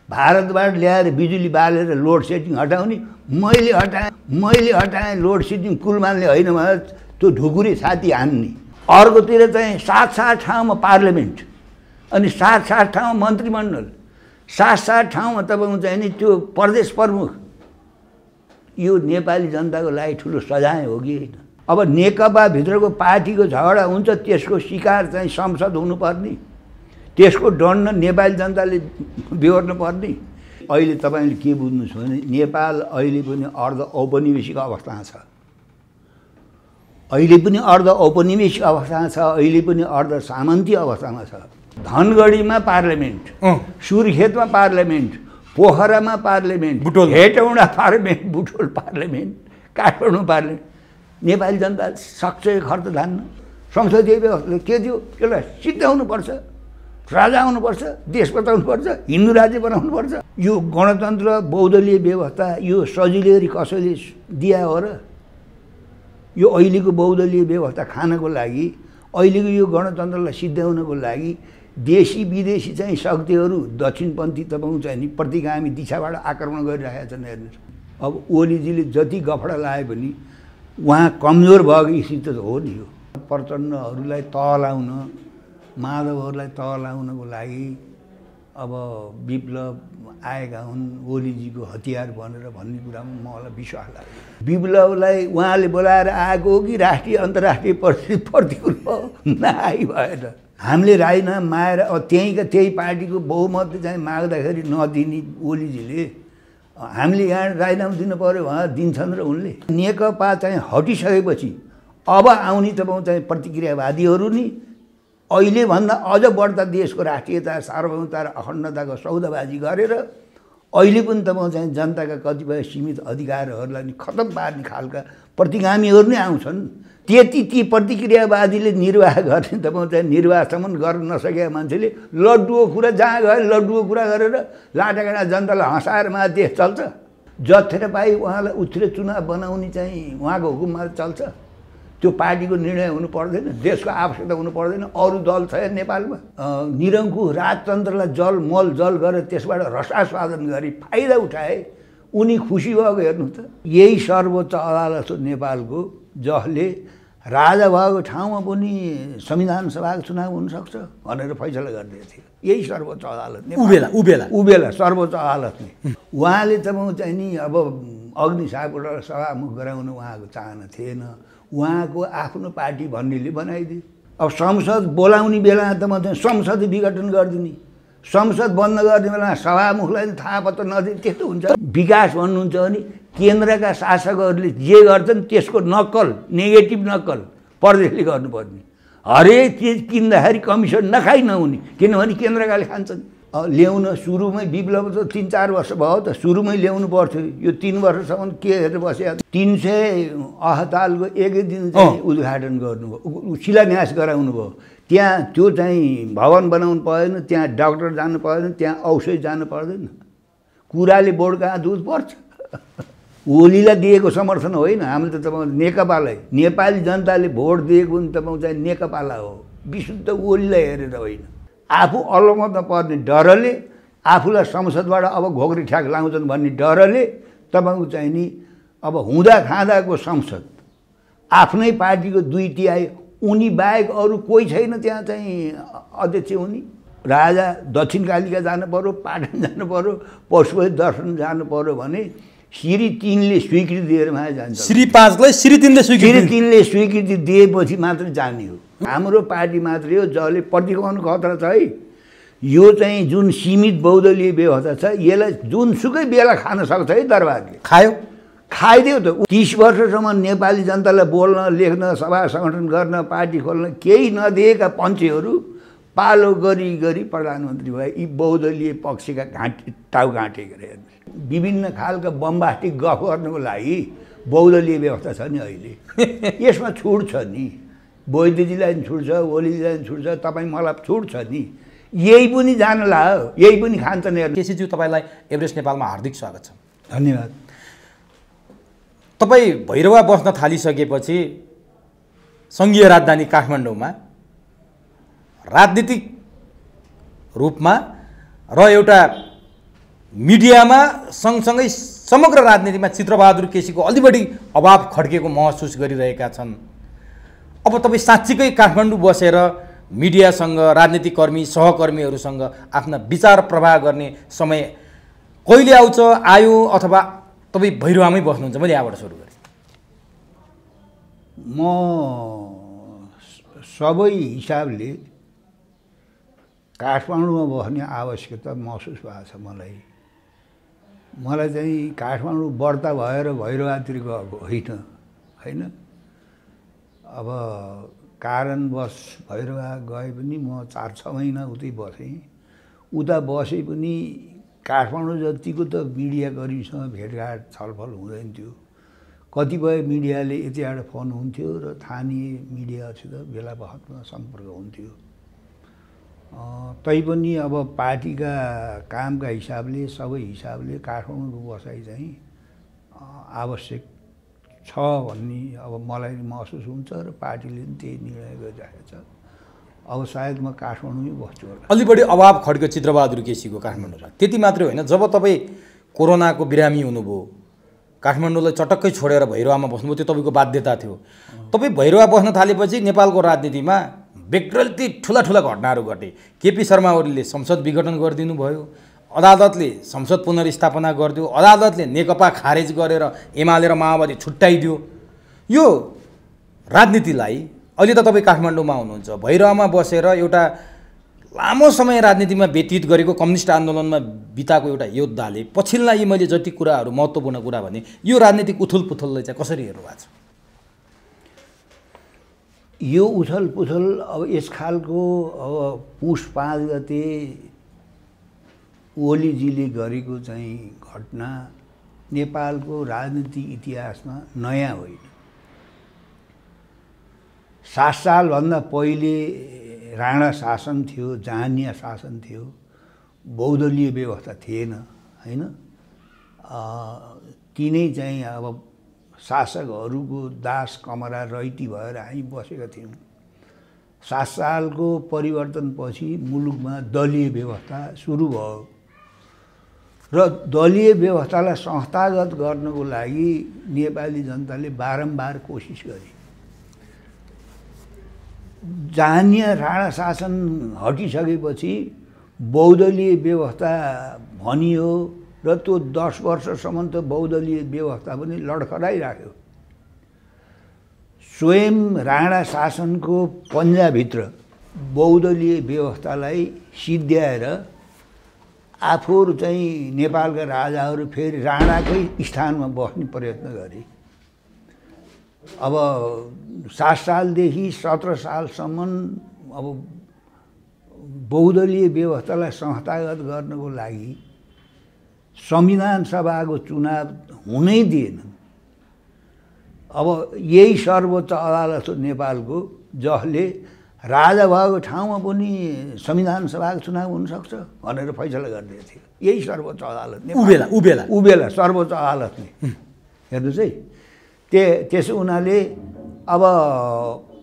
भारतबाट ल्याएर बिजुली बालेर लोड सेडिङ हटाउने मैले हटाएँ लोड सेडिङ कुलमानले होइन भने त्यो ढुकुरी छाती हान्ने। अर्कोतिर चाहिँ 7-7 ठाउँमा पार्लियामेन्ट अनि 7-7 ठाउँमा मन्त्रीमण्डल 7-7 ठाउँमा तपाईँको चाहिँ नि त्यो प्रदेश प्रमुख। यो नेपाली जनताको लागि ठुलो सजाय हो कि होइन? अब नेकपाभित्रको पार्टीको झगडा हुन्छ त्यसको शिकार चाहिँ संसद हुनुपर्ने, त्यसको दण्ड नेपाली जनताले बेहोर्नु पर्ने। अहिले तपाईँले के बुझ्नु छ भने नेपाल अहिले पनि अर्ध औपनिवेशिक अवस्थामा छ, अहिले पनि अर्ध औपनिवेशिक अवस्थामा छ, अहिले पनि अर्ध सामन्ती अवस्थामा छ। धनगढीमा पार्लियामेन्ट, सुर्खेतमा पार्लियामेन्ट, पोखरामा parliament, Hetauda parliament, Butwal parliament, Kathmandu parliament. Nepali जनता सक्छ खर्च धान्न? संसदीय व्यवस्था के थियो? त्यसलाई सिद्ध्याउनुपर्छ, राजा आउनुपर्छ, देश बचाउनुपर्छ, हिन्दू राज्य बनाउनुपर्छ। यो गणतन्त्र बहुदलीय व्यवस्था यो सजिलै कसैले दिया हो र? यो अहिलेको बहुदलीय व्यवस्था खानको लागि, अहिलेको यो गणतन्त्रलाई सिद्ध्याउनको लागि देशी विदेशी चाहिँ शक्तिहरू दक्षिणपन्थी तपाईँको चाहिँ नि प्रतिगामी दिशाबाट आक्रमण गरिरहेका छन्। हेर्नुहोस्, अब ओलीजीले जति गफडा लाए पनि उहाँ कमजोर भएको स्थिति त हो नि। यो प्रचण्डहरूलाई तह लाउन, माधवहरूलाई तह लाउनको लागि अब विप्लव आएका हुन्, ओलीजीको हतियार बनेर भन्ने कुरामा मलाई विश्वास लाग्छ। विप्लवलाई उहाँले बोलाएर आएको हो कि राष्ट्रिय अन्तर्राष्ट्रिय परिस्थिति प्रतिकूल हो? नआइ भएन। हामीले राजीनामा मागेर अब त्यही पार्टीको बहुमत चाहिँ माग्दाखेरि नदिने ओलीजीले हामीले यहाँ राजीनामा दिनु पऱ्यो भने दिन्छन् र उनले। नेकपा चाहिँ हटिसकेपछि अब आउने तपाईँको चाहिँ प्रतिक्रियावादीहरू नि अहिलेभन्दा अझ बढ्ता देशको राष्ट्रियता, सार्वभौमता र अखण्डताको सौदाबाजी गरेर अहिले पनि तपाईँको चाहिँ जनताका कतिपय सीमित अधिकारहरूलाई नि खतम पार्ने खालका प्रतिगामीहरू नै आउँछन्। ती प्रतिक्रियावादीले निर्वाह गर्ने तपाईँको चाहिँ निर्वाहसम्म गर्न नसकेका मान्छेले लड्डुको कुरा जहाँ गए लड्डुको कुरा गरेर लाटाकाँडा जनतालाई हँसाएरमा देश चल्छ। जथेर पाइ उहाँलाई उत्रे चुनाव बनाउने चाहिँ उहाँको हुकुममा चल्छ। त्यो पार्टीको निर्णय हुनु पर्दैन, देशको आवश्यकता हुनु पर्दैन। अरू दल छ नेपालमा निरङ्कुश राजतन्त्रलाई जल गरेर त्यसबाट रसास्वादन गरी फाइदा उठाए उनी खुसी भएको। हेर्नु त, यही सर्वोच्च अदालत हो नेपालको जसले राजा भएको ठाउँमा पनि संविधान सभाको चुनाव हुनसक्छ भनेर फैसला गरिदिएको थियो। यही सर्वोच्च अदालत उबेला सर्वोच्च अदालतले। उहाँले तपाईँको चाहिँ नि अब अग्नि सापकोटालाई सभामुख गराउनु उहाँको चाहना थिएन, उहाँको आफ्नो पार्टी भन्नेले बनाइदिए। अब संसद बोलाउने बेला त म चाहिँ संसद विघटन गरिदिने, संसद बन्द गर्ने बेला सभामुखलाई थाहा पत्ता नदिने, त्यस्तो हुन्छ। विकास भन्नुहुन्छ भने केन्द्रका शासकहरूले जे गर्छन् त्यसको नक्कल, नेगेटिभ नक्कल प्रदेशले गर्नुपर्ने। हरेक चिज किन्दाखेरि कमिसन नखाइ नहुने, किनभने केन्द्रकाले खान्छन्। ल्याउन सुरुमै विप्लव त 3-4 वर्ष भयो त, सुरुमै ल्याउनु पर्थ्यो। यो 3 वर्षसम्म के हेरेर बस्यो? 378 एकै दिन चाहिँ उद्घाटन गर्नुभयो, शिलान्यास गराउनु भयो। त्यहाँ त्यो चाहिँ भवन बनाउनु पर्दैन, त्यहाँ डाक्टर जानु पर्दैन, त्यहाँ औषधि जानु पर्दैन। कुराले बोर्ड कहाँ दुध पर्छ? ओलीलाई दिएको समर्थन होइन, हामीले त तपाईँ नेकपालाई, नेपाली जनताले भोट दिएको पनि तपाईँ चाहिँ नेकपालाई हो, विशुद्ध ओलीलाई हेरेर होइन। आफू अलमत पर्ने डरले, आफूलाई संसदबाट अब घोक्री ठ्याक लाउँछन् भन्ने डरले तपाईँको चाहिँ नि अब हुँदा खाँदाको संसद आफ्नै पार्टीको 2/3 उनी बाहेक अरू कोही छैन त्यहाँ चाहिँ अध्यक्ष हुने। राजा दक्षिणकालिका जानु पर्यो, पाटन जानु पर्यो, पशुपति दर्शन जानु पर्यो भने श्री 3ले स्वीकृति दिएर मात्र जान्छ। श्री 5लाई श्री 3ले स्वीकृति दिएपछि मात्र जाने हो। हाम्रो पार्टी मात्रै हो जसले प्रतिगाउनु खतरा छ है। यो चाहिँ जुन सीमित बहुदलीय व्यवस्था छ यसलाई जुनसुकै बेला खान सक्छ है। दरबारले खाइदियो त। 30 वर्षसम्म नेपाली जनतालाई बोल्न, लेख्न, सभा सङ्गठन गर्न, पार्टी खोल्न केही नदिएका पन्छेहरू पालो गरी प्रधानमन्त्री भए। यी बहुदलीय पक्षका टाउ घाँटेको हेर्नु। विभिन्न खालका बम्बास्टिक गफ गर्नुको लागि बहुदलीय व्यवस्था छ नि अहिले। यसमा छुट छ नि, वैद्यजीलाई पनि छुट छ, ओलीजीलाई पनि छुट छ, तपाईँ मलाई छुट छ नि। यही पनि जान लाग्यो, यही पनि खान्छन्। केसीज्यू, तपाईँलाई एभरेस्ट नेपालमा हार्दिक स्वागत छ। धन्यवाद। तपाईँ भैरवा बस्न थालिसकेपछि सङ्घीय राजधानी काठमाडौँमा राजनीतिक रूपमा र एउटा मिडियामा सँगसँगै समग्र राजनीतिमा चित्रबहादुर केसीको अलि बढी अभाव खड्केको महसुस गरिरहेका छन्। अब तपाईँ साँच्चीकै काठमाडौँ बसेर मिडियासँग, राजनीतिक कर्मी सहकर्मीहरूसँग आफ्ना विचार प्रवाह गर्ने समय कहिले आउँछ, आयो, अथवा तपाईँ भैरवामै बस्नुहुन्छ? मैले यहाँबाट सुरु गरेँ। म सबै हिसाबले काठमाडौँमा बस्ने आवश्यकता महसुस भएको छ मलाई चाहिँ काठमाडौँ बढ्ता भएर भैरवातिर गएको होइन। अब कारणवश भैरवा गए पनि म 4-6 महिना उतै बसेँ। उता बसे पनि काठमाडौँ जतिको त मिडिया कर्मीसँग भेटघाट छलफल हुँदैन थियो। कतिपय मिडियाले यतिबाट फोन हुन्थ्यो र स्थानीय मिडियासित बेला बखतमा सम्पर्क हुन्थ्यो। तैपनि अब पार्टीका कामका हिसाबले सबै हिसाबले काठमाडौँको बसाइ चाहिँ आवश्यक छ भन्ने अब मलाई महसुस हुन्छ र पार्टीले पनि त्यही निर्णय गरिरहेको छ। अब सायद म काठमाडौँमै बस्छु होला। अलि बढी अभाव खड्क्यो चित्रबहादुर केसीको काठमाडौँमा। त्यति मात्रै होइन, जब तपाईँ कोरोनाको बिरामी हुनुभयो, काठमाडौँलाई चटक्कै छोडेर भैरवामा बस्नुभयो, त्यो तपाईँको बाध्यता थियो। तपाईँ भैरवा बस्न थालेपछि नेपालको राजनीतिमा बेग्रल्ती ठुला ठुला घटनाहरू घटे। केपी शर्मा ओलीले संसद विघटन गरिदिनु भयो, अदालतले संसद पुनर्स्थापना गरिदियो, अदालतले नेकपा खारेज गरेर एमाले र माओवादी छुट्याइदियो। यो राजनीतिलाई अहिले त तपाईँ काठमाडौँमा हुनुहुन्छ, भैरवामा बसेर एउटा लामो समय राजनीतिमा व्यतीत गरेको कम्युनिस्ट आन्दोलनमा बिताएको एउटा योद्धाले पछिल्ला यी मैले जति कुराहरू महत्त्वपूर्ण कुरा भने यो राजनीतिक उथलपुथललाई चाहिँ कसरी हेर्नु भएको छ? यो उथलपुथल अब यस खालको अब पुष 5 गते ओलीजीले गरेको चाहिँ घटना नेपालको राजनीतिक इतिहासमा नयाँ होइन। 7 सालभन्दा पहिले राणा शासन थियो, जहानिया शासन थियो, बहुदलीय व्यवस्था थिएन होइन। तिनै चाहिँ अब शासकहरूको दास कमरा रैती भएर हामी बसेका थियौँ। 7 सालको परिवर्तनपछि मुलुकमा दलीय व्यवस्था सुरु भयो र दलीय व्यवस्थालाई संस्थागत गर्नको लागि नेपाली जनताले बारम्बार कोसिस गरे। जहानिया राणा शासन हटिसकेपछि बहुदलीय व्यवस्था भनियो र त्यो 10 वर्षसम्म त बहुदलीय व्यवस्था पनि लडखडाइराख्यो। स्वयं राणा शासनको पन्जाभित्र बहुदलीय व्यवस्थालाई सिद्ध्याएर आफूहरू चाहिँ नेपालका राजाहरू फेरि राणाकै स्थानमा बस्ने प्रयत्न गरे। अब 7 सालदेखि 17 सालसम्म अब बहुदलीय व्यवस्थालाई संस्थागत गर्नको लागि संविधान सभाको चुनाव हुनै दिएन। अब यही सर्वोच्च अदालत हो नेपालको, जसले राजा भएको ठाउँमा पनि संविधान सभाको चुनाव हुनसक्छ भनेर फैसला गरिदिएको थियो। यही सर्वोच्च अदालत उबेला सर्वोच्च अदालतले। हेर्नुहोस् है, त्यसो हुनाले अब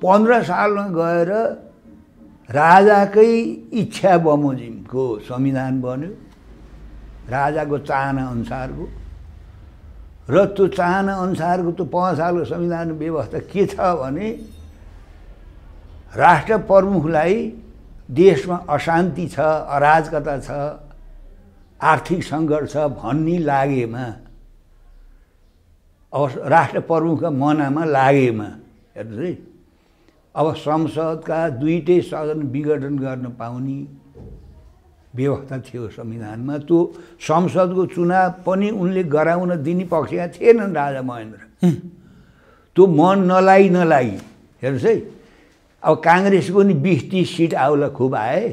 15 सालमा गएर राजाकै इच्छा बमोजिमको संविधान बन्यो, राजाको चाहना अनुसारको। र त्यो चाहना अनुसारको त्यो 5 सालको संविधान व्यवस्था के छ भने राष्ट्र प्रमुखलाई देशमा अशान्ति छ, अराजकता छ, आर्थिक सङ्कट छ भन्ने लागेमा, अब राष्ट्र प्रमुखका मनामा लागेमा, हेर्नुहोस् है, अब संसदका 2टै सदन विघटन गर्न पाउने व्यवस्था थियो संविधानमा। त्यो संसदको चुनाव पनि उनले गराउन दिने पक्षमा थिएनन् राजा महेन्द्र। त्यो मन नलागी हेर्नुहोस् है, अब काङ्ग्रेसको नि 20-30 सिट आउला खुब आए।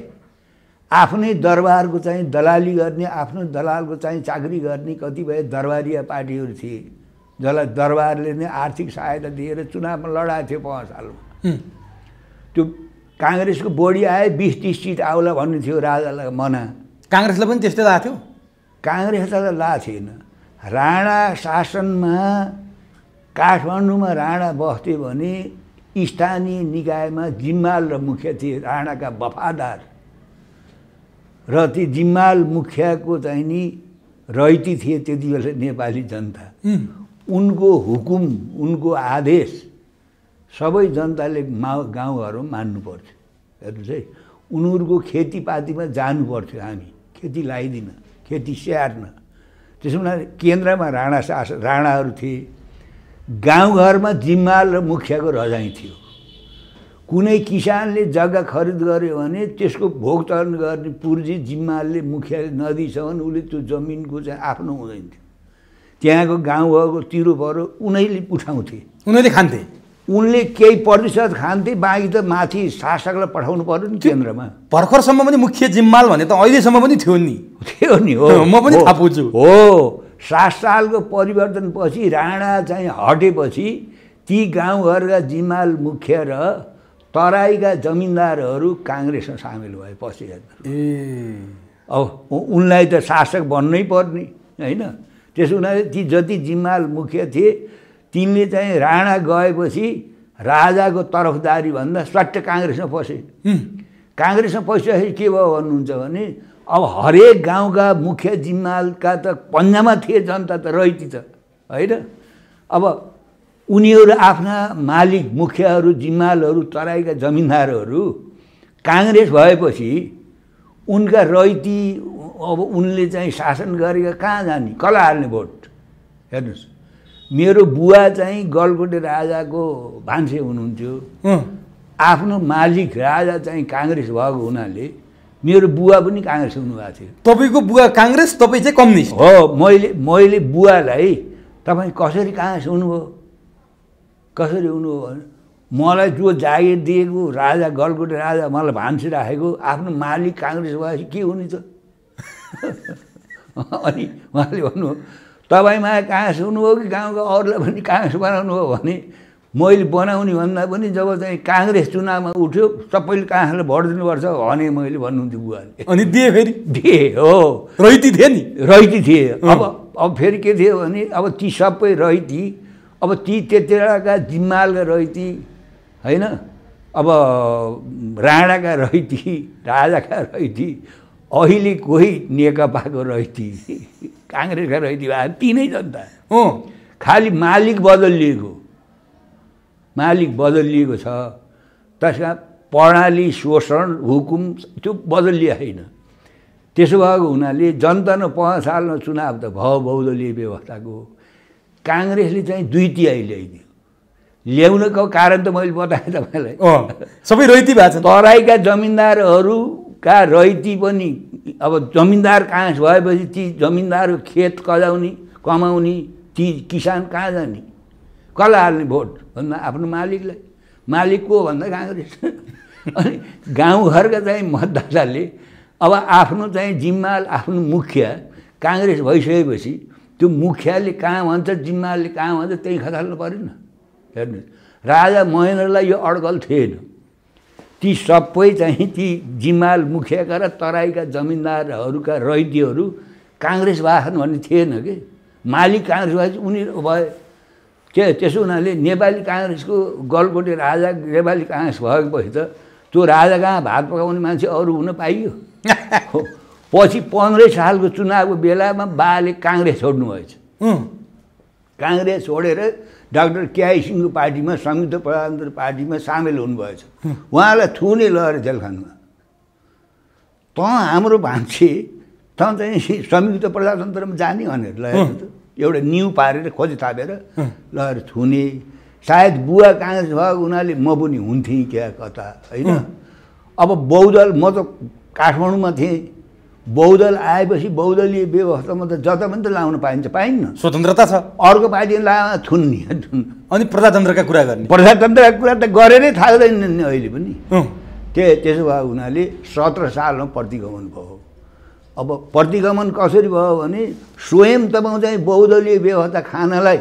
आफ्नै दरबारको चाहिँ दलाली गर्ने, आफ्नो दलालको चाहिँ चाकरी गर्ने कतिपय दरबारिया पार्टीहरू थिए, जसलाई दरबारले नै आर्थिक सहायता दिएर चुनावमा लडाएको थियो 5 सालमा। त्यो काङ्ग्रेसको बढी आए, 20-30 सिट आउला भन्ने थियो राजालाई मना। काङ्ग्रेसलाई पनि त्यस्तै लागेको थियो? काङ्ग्रेसलाई त लागेको थिएन। राणा शासनमा काठमाडौँमा राणा बस्थे भने स्थानीय निकायमा जिम्माल र मुखिया थिए राणाका वफादार, र ती जिम्माल मुखियाको चाहिँ नि रैती थिए त्यति बेला नेपाली जनता। उनको हुकुम, उनको आदेश सबै जनताले गाउँघरमा मान्नु पर्थ्यो। हेर्नुहोस् है, उनीहरूको खेतीपातीमा जानु पर्थ्यो, हामी खेती लगाइदिन, खेती स्याहार्न। त्यसो हुनाले केन्द्रमा राणाहरू थिए। गाउँघरमा जिम्माल र मुखियाको रजाइ थियो। कुनै किसानले जग्गा खरिद गर्यो भने त्यसको भोगतान गर्ने पुर्जी जिम्मालले मुखियाले नदिछ भने उसले त्यो जमिनको चाहिँ आफ्नो हुँदैन थियो। त्यहाँको गाउँघरको तिरो परो उनीहरूले उठाउँथे, उनीहरूले खान्थे। उनले केही प्रतिशत खान्थे, बाँकी त माथि शासकलाई पठाउनु पर्यो नि केन्द्रमा। भर्खरसम्म पनि मुख्य जिम्माल भने त अहिलेसम्म पनि थियो नि। थियो नि, हो, म पनि थाहा पुग्छु। हो, 7 सालको परिवर्तनपछि राणा चाहिँ हटेपछि ती गाउँघरका जिम्माल मुख्य र तराईका जमिनदारहरू काङ्ग्रेसमा सामेल भए पछि। अब उनलाई त शासक बन्नै पर्ने होइन। त्यसो हुनाले ती जति जिम्माल मुख्य थिए तिनले चाहिँ राणा गएपछि राजाको तरफदारी भन्दा सट्ट काङ्ग्रेसमा पसे। काङ्ग्रेसमा पसिसकेपछि के भयो भन्नुहुन्छ भने अब हरेक गाउँका मुख्य जिम्मालका त पन्जामा थिए जनता त रैती त होइन। अब उनीहरू आफ्ना मालिक मुखियाहरू जिम्मालहरू तराईका जमिनदारहरू काङ्ग्रेस भएपछि उनका रैती अब उनले चाहिँ शासन गरेका कहाँ जाने, कसलाई हाल्ने भोट। हेर्नुहोस्, मेरो बुवा चाहिँ गलकोटे राजाको भान्से हुनुहुन्थ्यो। आफ्नो मालिक राजा चाहिँ काङ्ग्रेस भएको हुनाले मेरो बुवा पनि काङ्ग्रेस हुनुभएको थियो। तपाईँको बुवा काङ्ग्रेस, तपाईँ चाहिँ कम्युनिस्ट हो। मैले बुवालाई तपाईँ कसरी काङ्ग्रेस हुनुभयो, कसरी हुनुभयो भने मलाई जो जागिर दिएको राजा गलकोटे राजा मलाई भान्से राखेको आफ्नो मालिक काङ्ग्रेस भएपछि के हुने त। अनि उहाँले भन्नुभयो तपाईँ माया काङ्ग्रेस हुनुभयो कि गाउँका अरूलाई पनि काङ्ग्रेस बनाउनु हो भने मैले बनाउने भन्दा पनि जब चाहिँ काङ्ग्रेस चुनावमा उठ्यो सबैले काङ्ग्रेसलाई भोट दिनुपर्छ भने मैले भन्नुहुन्थ्यो बुवाले। अनि दिए, फेरि दिए। हो, रैती थिए नि, रैती थिए। अब फेरि के थियो भने अब ती सबै रैती, अब ती त्यति बेलाका जिम्मालका रैती होइन, अब राणाका रैती, राजाका रैती, अहिले कोही नेकपाको रैती, काङ्ग्रेसका रैती भए तिनै जनता। खालि मालिक बदलिएको छ। त्यसका प्रणाली, शोषण, हुकुम त्यो बदलिया होइन। त्यसो भएको हुनाले जनता 5 सालमा चुनाव त भयो बहुदलीय व्यवस्थाको। काङ्ग्रेसले चाहिँ 2/3 ल्याइदियो। ल्याउनको कारण त मैले बताएँ तपाईँलाई, सबै रैती भएको छ। तराईका जमिनदारहरूका रैती पनि अब जमिनदार काङ्ग्रेस भएपछि ती जमिनदारको खेत कमाउने ती किसान कहाँ जाने, कसलाई हाल्ने भोट भन्दा आफ्नो मालिकलाई। मालिक को भन्दा काङ्ग्रेस। अनि गाउँघरका चाहिँ मतदाताले अब आफ्नो चाहिँ जिम्माल, आफ्नो मुखिया काङ्ग्रेस भइसकेपछि त्यो मुखियाले कहाँ भन्छ, जिम्मालले कहाँ भन्छ, त्यही खसाल्नु परेन। हेर्नुहोस्, राजा महेन्द्रलाई यो अड्कल थिएन। ती सबै चाहिँ ती जिम्माल मुखियाका र तराईका जमिनदारहरूका रैतीहरू काङ्ग्रेस भएछन् भन्ने थिएन कि। मालिक काङ्ग्रेस भएपछि उनीहरू भए। त्यसो हुनाले नेपाली काङ्ग्रेसको गलकोटे राजा नेपाली काङ्ग्रेस भएपछि त त्यो राजा कहाँ भात पकाउने मान्छे अरू हुन पाइयो। पछि 15 सालको चुनावको बेलामा बाले काङ्ग्रेस छोड्नु भएछ। काङ्ग्रेस छोडेर डाक्टर केआई सिंहको पार्टीमा, संयुक्त प्रजातन्त्र पार्टीमा सामेल हुनुभएछ। उहाँलाई थुने लगेर जेलखानामा। त हाम्रो भान्से त चाहिँ संयुक्त प्रजातन्त्रमा जाने भनेर लगेर एउटा न्यु पारेर खोजी थापेर लगेर थुने। सायद बुवा काङ्ग्रेस भएको हुनाले म पनि हुन्थेँ क्या कता होइन। अब बहुदल, म त काठमाडौँमा थिएँ। बहुदल आएपछि बहुदलीय व्यवस्थामा त जता पनि त लाउन पाइन्न, स्वतन्त्रता छ। अर्को पार्टी ला थुन्ने। अनि प्रजातन्त्रका कुरा गर्ने, प्रजातन्त्रका कुरा त गरेरै थाल्दैन अहिले पनि। त्यसो भएको हुनाले 17 सालमा प्रतिगमन भयो। अब प्रतिगमन कसरी भयो भने स्वयं तपाईँ चाहिँ बहुदलीय व्यवस्था खानलाई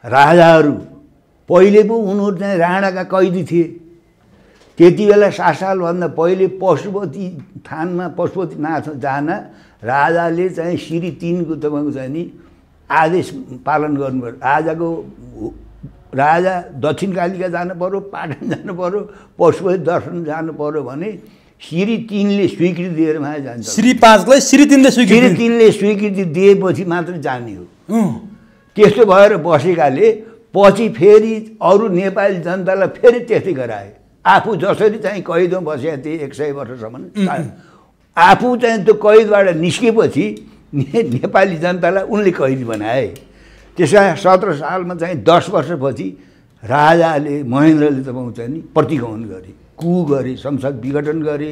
राजाहरू पहिले पो उनीहरू चाहिँ राणाका कैदी थिए। त्यति बेला 7 सालभन्दा पहिले पशुपति थानमा पशुपतिनाथ जान राजाले चाहिँ श्री 3 को तपाईँको चाहिँ नि आदेश पालन गर्नुपर्छ। राजा दक्षिण कालिका जानु पर्यो, पाटन जानु पर्यो, पशुपति दर्शन जानु पर्यो भने श्री 3ले स्वीकृति दिएर मात्रै जान्छ। श्री 5लाई श्री 3ले स्वीकृति, श्री 3ले स्वीकृति दिएपछि मात्र जाने हो। त्यस्तो भएर बसेकाले पछि फेरि अरू नेपाली जनतालाई फेरि त्यस्तै गराए। आफू जसरी चाहिँ कैदमा बसेका थिए 100 वर्षसम्म, आफू चाहिँ त्यो कैदबाट निस्केपछि नेपाली जनतालाई उनले कैदी बनाए। त्यसमा 17 सालमा चाहिँ 10 वर्षपछि राजाले महेन्द्रले तपाईँ चाहिँ नि प्रतिगमन गरे, कु गरे, संसद विघटन गरे।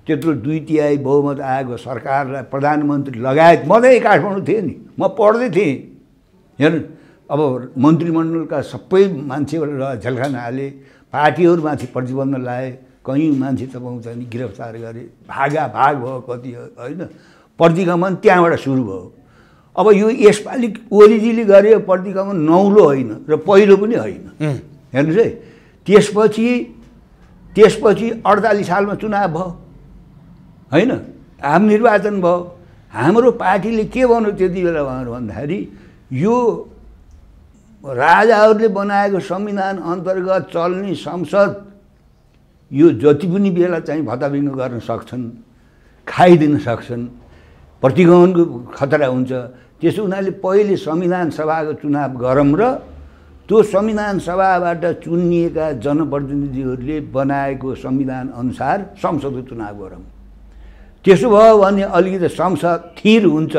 त्यत्रो 2/3 बहुमत आएको सरकारलाई प्रधानमन्त्री लगायत म चाहिँ काठमाडौँ थिएँ नि, म पढ्दै थिएँ। हेर्नु अब मन्त्रीमण्डलका सबै मान्छेबाट झल्कान हाले, पार्टीहरूमाथि प्रतिबन्ध लाए, कहीँ मान्छे तपाईँ चाहिँ गिरफ्तार गरे, भाग भयो कति, होइन। प्रतिगमन त्यहाँबाट सुरु भयो। अब यो यसपालि ओलीजीले गरे प्रतिगमन नौलो होइन र पहिलो पनि होइन। हेर्नुहोस् है, त्यसपछि 48 सालमा चुनाव भयो, होइन, आम निर्वाचन भयो। हाम्रो पार्टीले के भन्यो त्यति बेला भन्दाखेरि यो राजाहरूले बनाएको संविधान अन्तर्गत चल्ने संसद यो जति पनि बेला चाहिँ भत्ताबिङ्ग गर्न सक्छन्, खाइदिन सक्छन्, प्रतिगमनको खतरा हुन्छ। त्यसो हुनाले पहिले संविधान सभाको चुनाव गरौँ र त्यो संविधान सभाबाट चुनिएका जनप्रतिनिधिहरूले बनाएको संविधान अनुसार संसदको चुनाव गरौँ। त्यसो भयो भने अलिकति संसद थिर हुन्छ।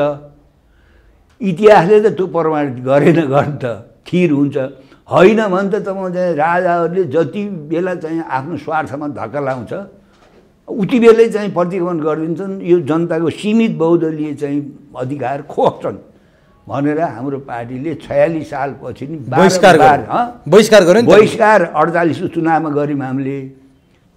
इतिहासले त त्यो प्रमाणित गरेन गर्न त, थिर हुन्छ। होइन भने त तपाईँ चाहिँ राजाहरूले जति बेला चाहिँ आफ्नो स्वार्थमा धक्का लाउँछ उति बेलै चाहिँ प्रतिगमन गरिदिन्छन्। यो जनताको सीमित बहुदलीय चाहिँ अधिकार खोज्छन् भनेर हाम्रो पार्टीले 46 सालपछि नि बहिष्कार गर्यो। बहिष्कार 48 चुनावमा गऱ्यौँ हामीले।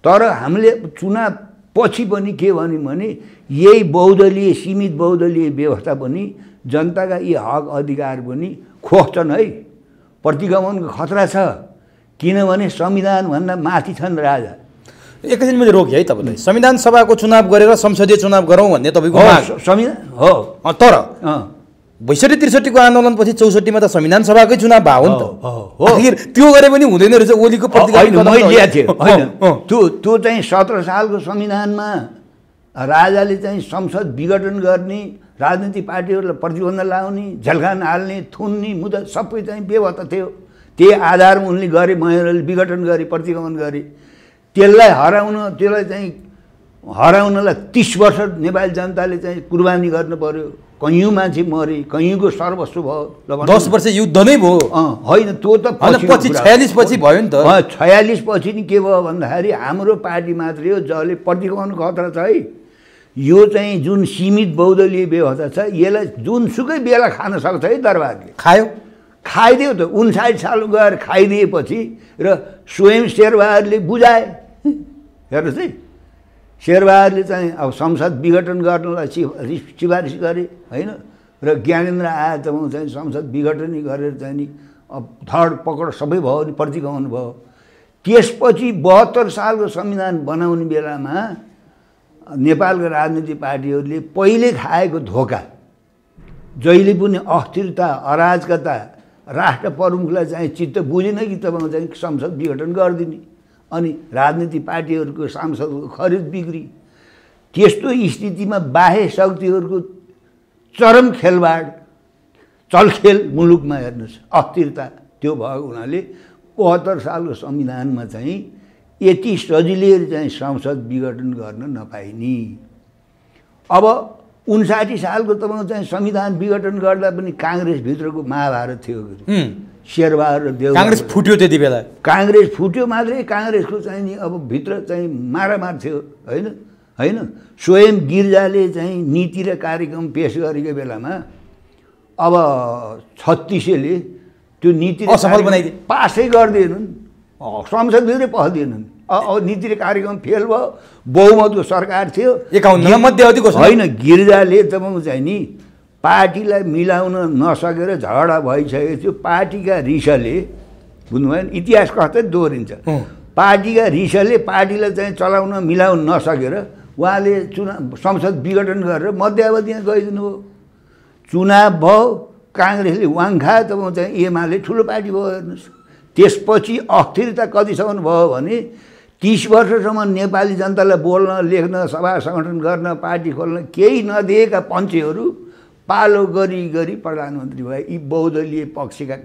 तर हामीले चुनाव पछि पनि के भन्यौँ भने यही बहुदलीय सीमित बहुदलीय व्यवस्था पनि जनताका यी हक अधिकार पनि खोज्छन् है। प्रतिगमनको खतरा छ किनभने संविधानभन्दा माथि छन् राजा। एकैछिन मैले रोकेँ है तपाईँलाई। संविधान सभाको चुनाव गरेर संसदीय चुनाव गरौँ भन्ने तपाईँको संविधान हो। तर 62-63 को आन्दोलनपछि 64मा त संविधान सभाकै चुनाव भयो नि त। आखिर त्यो गरे पनि हुँदैन रहेछ ओलीको त्यो चाहिँ 17 सालको संविधानमा राजाले चाहिँ संसद विघटन गर्ने, राजनीतिक पार्टीहरूलाई प्रतिबन्ध लाउने, झल्कान हाल्ने, थुन्ने मुद्दा सबै चाहिँ बेवास्ता थियो। त्यही आधारमा उनले गरे, महेन्द्रले विघटन गरे, प्रतिगमन गरे। त्यसलाई हराउनलाई 30 वर्ष नेपाली जनताले चाहिँ कुर्बानी गर्नु पर्यो। कैयौँ मान्छे मरे, कैयौँको सर्वस्व भयो। 10 वर्ष युद्ध नै भयो। होइन त्यो त पछि 46 पछि भयो नि त। 46 पछि नि के भयो भन्दाखेरि हाम्रो पार्टी मात्रै हो जसले प्रतिगमनको खतरा छ है। यो चाहिँ जुन सीमित बहुदलीय व्यवस्था छ यसलाई जुनसुकै बेला खान सक्छ है दरबारले। खाइदियो त 59 साल गएर खाइदिएपछि र स्वयं शेरबहादुरले बुझाए। हेर्नुहोस् है, शेरबहादुरले चाहिँ अब संसद विघटन गर्नलाई सिफारिस गरे, होइन, र ज्ञानेन्द्र आए त चाहिँ संसद विघटनै गरेर चाहिँ नि अब धड पकड सबै भयो नि प्रतिगमन भयो। त्यसपछि 72 सालको संविधान बनाउने बेलामा नेपालका राजनीतिक पार्टीहरूले पहिले खाएको धोका, जहिले पनि अस्थिरता, अराजकता, राष्ट्र प्रमुखलाई चाहिँ चित्त बुझेन कि तपाईँ चाहिँ संसद विघटन गरिदिने, अनि राजनीतिक पार्टीहरूको सांसदको खरिद बिक्री। त्यस्तो स्थितिमा बाह्य शक्तिहरूको चरम खेलबाड, चलखेल मुलुकमा हेर्नुहोस् अस्थिरता त्यो भएको हुनाले 72 सालको संविधानमा चाहिँ यति सजिलै चाहिँ संसद विघटन गर्न नपाइने। अब 59 सालको तपाईँ चाहिँ संविधान विघटन गर्दा पनि काङ्ग्रेसभित्रको महाभारत थियो। शेरबहादुर देव काङ्ग्रेस फुट्यो त्यति बेला। काङ्ग्रेस फुट्यो मात्रै, काङ्ग्रेसको चाहिँ नि अब भित्र चाहिँ मारामार थियो, होइन। स्वयं गिर्जाले चाहिँ नीति र कार्यक्रम पेश गरेको बेलामा अब 36ले त्यो नीति असफल बनाइदिए, पासै गर्दैनन्, संसदभित्रै पस्दैनन्। अब नीति र कार्यक्रम फेल भयो। बहुमतको सरकार थियो 51 मध्ये अति घोषणा होइन। गिर्जाले तपाईँको चाहिँ नि पार्टीलाई मिलाउन नसकेर झगडा भइसकेको थियो। पार्टीका रिसले, बुझ्नुभयो नि, इतिहास कस्तै दोहोरिन्छ। पार्टीका रिसले पार्टीलाई चाहिँ चलाउन मिलाउन नसकेर उहाँले संसद विघटन गरेर मध्यावधिमा गइदिनु भयो। चुनाव भयो, काङ्ग्रेसले वाङखा, तपाईँ चाहिँ एमाले ठुलो पार्टी भयो। हेर्नुहोस् त्यसपछि अस्थिरता कतिसम्म भयो भने 30 वर्षसम्म नेपाली जनतालाई बोल्न लेख्न सभा सङ्गठन गर्न पार्टी खोल्न केही नदिएका पन्छेहरू पालो गरी गरी प्रधानमन्त्री भए। यी बहुदलीय पक्षका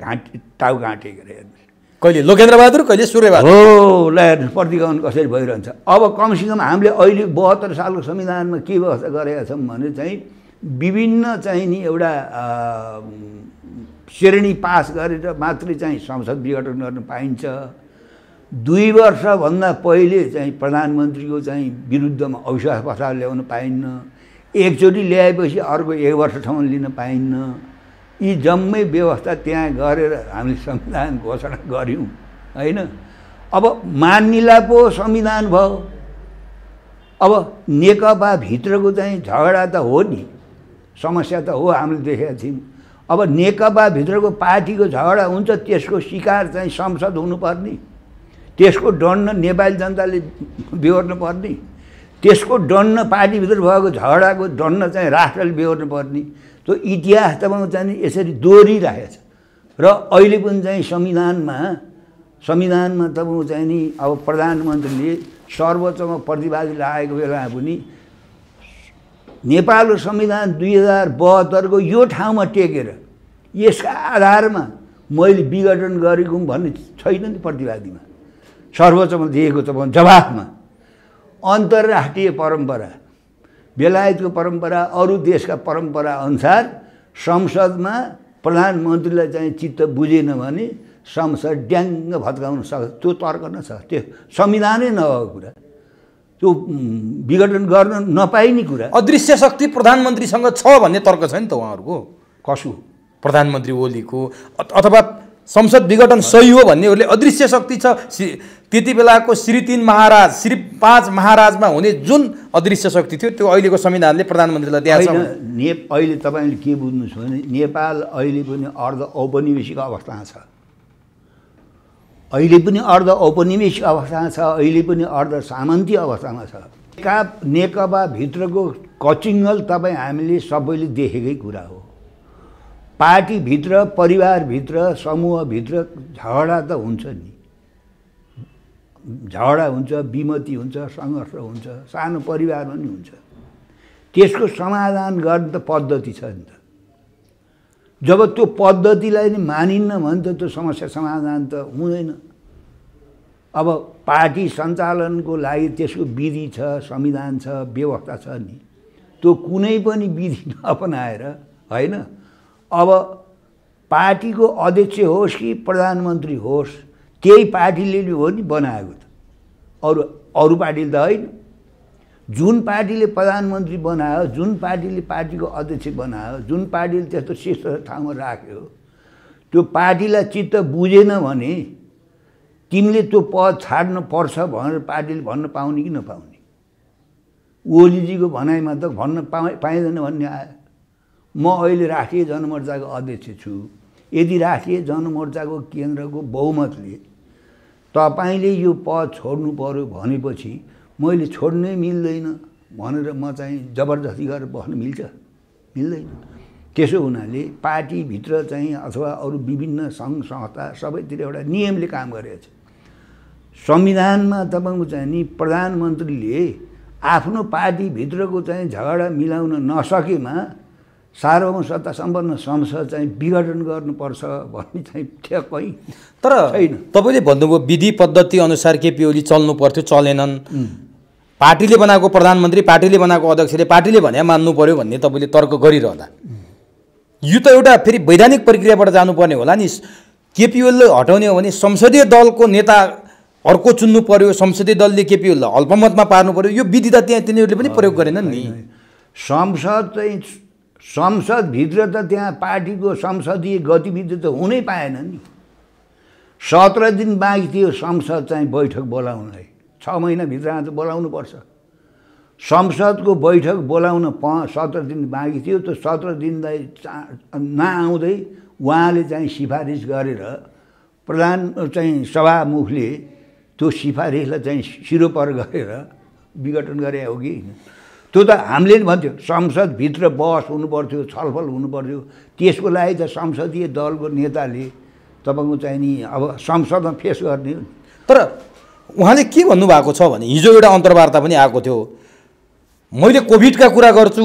टाउ घाँटेको रे कहिले लोकेन्द्रबहादुर कहिले सूर्यबहादुर हो। ल प्रतिगमन कसरी भइरहन्छ। अब कमसेकम हामीले अहिले 72 सालको संविधानमा के व्यवस्था गरेका छौँ भने चाहिँ विभिन्न चाहिँ नि एउटा श्रेणी पास गरेर मात्रै चाहिँ संसद विघटन गर्न पाइन्छ। 2 वर्षभन्दा पहिले चाहिँ प्रधानमन्त्रीको चाहिँ विरुद्धमा अविश्वास प्रस्ताव ल्याउन पाइन्न। एकचोटि ल्याएपछि अर्को 1 वर्षसम्म लिन पाइन्न। यी जम्मै व्यवस्था त्यहाँ गरेर हामीले संविधान घोषणा गऱ्यौँ होइन। अब मान्निला पो संविधान भयो। अब नेकपा भित्रको चाहिँ झगडा त हो नि, समस्या त हो, हामीले देखेका थियौँ। अब नेकपा भित्रको पार्टीको झगडा हुन्छ, त्यसको शिकार चाहिँ संसद हुनुपर्ने, त्यसको दण्ड नेपाली जनताले बेहोर्नु पर्ने, त्यसको दण्ड पार्टीभित्र भएको झगडाको दण्ड चाहिँ राष्ट्रले बेहोर्नु पर्ने। त्यो इतिहास तपाईँको चाहिँ यसरी दोहोरिरहेछ। र अहिले पनि चाहिँ संविधानमा तपाईँको चाहिँ नि अब प्रधानमन्त्रीले सर्वोच्चमा प्रतिवादी लागेको बेलामा पनि नेपालको संविधान 2072 को यो ठाउँमा टेकेर यसका आधारमा मैले विघटन गरेको भन्ने छैन नि प्रतिवादीमा। सर्वोच्चमा दिएको तपाईँ जवाफमा अन्तर्राष्ट्रिय परम्परा, बेलायतको परम्परा, अरू देशका परम्परा अनुसार संसदमा प्रधानमन्त्रीलाई चाहिँ चित्त बुझेन भने संसद ड्याङ्ग भत्काउन सक्छ। त्यो तर्क न छ, त्यो संविधानै नभएको कुरा, त्यो विघटन गर्न नपाइने कुरा। अदृश्य शक्ति प्रधानमन्त्रीसँग छ भन्ने तर्क छ नि त उहाँहरूको। कसो प्रधानमन्त्री ओलीको अथवा संसद विघटन सही हो भन्नेहरूले अदृश्य शक्ति छ। त्यति बेलाको श्री 3 महाराज, श्री 5 महाराजमा हुने जुन अदृश्य शक्ति थियो त्यो अहिलेको संविधानले प्रधानमन्त्रीलाई दिएको छ। अहिले तपाईँले के बुझ्नु छ भने नेपाल अहिले पनि अर्ध औपनिवेशिक अवस्थामा छ, अहिले पनि अर्ध औपनिवेशिक अवस्थामा छ, अहिले पनि अर्ध सामन्ती अवस्थामा छ। नेकपा भित्रको कचिङ्गल तपाईँ हामीले सबैले देखेकै कुरा हो। पार्टीभित्र, परिवारभित्र, समूहभित्र झगडा त हुन्छ नि, झगडा हुन्छ, विमति हुन्छ, सङ्घर्ष हुन्छ, सानो परिवारमा पनि हुन्छ। त्यसको समाधान गर्ने त पद्धति छ नि त। जब त्यो पद्धतिलाई नि मानिन्न भने त त्यो समस्या समाधान त हुँदैन। अब पार्टी सञ्चालनको लागि त्यसको विधि छ, संविधान छ, व्यवस्था छ नि। त्यो कुनै पनि विधि नअपनाएर होइन, अब पार्टीको अध्यक्ष होस् कि प्रधानमन्त्री होस् त्यही पार्टीले हो नि बनाएको त, अरू पार्टीले त होइन। जुन पार्टीले प्रधानमन्त्री बनायो, जुन पार्टीले पार्टीको अध्यक्ष बनायो, जुन पार्टीले त्यस्तो शीर्ष ठाउँमा राख्यो, त्यो पार्टीलाई चित्त बुझेन भने तिमीले त्यो पद छाड्न पर्छ भनेर पार्टीले भन्न पाउने कि नपाउने। ओलीजीको भनाइमा त भन्न पाइँदैन भन्ने आयो। म अहिले राष्ट्रिय जनमोर्चाको अध्यक्ष छु। यदि राष्ट्रिय जनमोर्चाको केन्द्रको बहुमतले तपाईँले यो पद छोड्नु पर्यो भनेपछि मैले छोड्नै मिल्दैन भनेर म चाहिँ जबरजस्ती गरेर बस्न मिल्छ? मिल्दैन। त्यसो हुनाले पार्टीभित्र चाहिँ अथवा अरू विभिन्न सङ्घ संस्था सबैतिर एउटा नियमले काम गरेको छ। संविधानमा तपाईँको चाहिँ नि प्रधानमन्त्रीले आफ्नो पार्टीभित्रको चाहिँ झगडा मिलाउन नसकेमा सार्वभौम सत्ता सम्पन्न संसद चाहिँ विघटन गर्नुपर्छ भन्ने चाहिँ ठ्याक्कै तर छैन। तपाईँले भन्नुभयो विधि पद्धति अनुसार केपी ओली चल्नु पर्थ्यो, चलेनन्। पार्टीले बनाएको प्रधानमन्त्री, पार्टीले बनाएको अध्यक्षले पार्टीले भने मान्नु पर्यो भन्ने तपाईँले तर्क गरिरहँदा यो त एउटा फेरि वैधानिक प्रक्रियाबाट जानुपर्ने होला नि। केपी ओलीले हटाउने हो भने संसदीय दलको नेता अर्को चुन्नु पर्यो, संसदीय दलले केपी ओलीलाई अल्पमतमा पार्नु पर्यो। यो विधि त त्यहाँ तिनीहरूले पनि प्रयोग गरेनन् नि। संसदभित्र त त्यहाँ पार्टीको संसदीय गतिविधि त हुनै पाएन नि। 17 दिन बाँकी थियो संसद चाहिँ बैठक बोलाउनलाई। 6 महिनाभित्रमा त बोलाउनुपर्छ। संसदको बैठक बोलाउन 17 दिन बाँकी थियो। त्यो 17 दिनलाई नआउँदै उहाँले चाहिँ सिफारिस गरेर प्रधान चाहिँ सभामुखले त्यो सिफारिसलाई चाहिँ सिरोपर गरेर विघटन गरे हो कि? त्यो त हामीले नि भन्थ्यो संसदभित्र बहस हुनुपर्थ्यो, छलफल हुनुपर्थ्यो। त्यसको लागि त संसदीय दलको नेताले तपाईँको चाहिँ नि अब संसदमा फेस गर्ने हो। तर उहाँले के भन्नुभएको छ भने हिजो एउटा अन्तर्वार्ता पनि आएको थियो, मैले कोभिडका कुरा गर्छु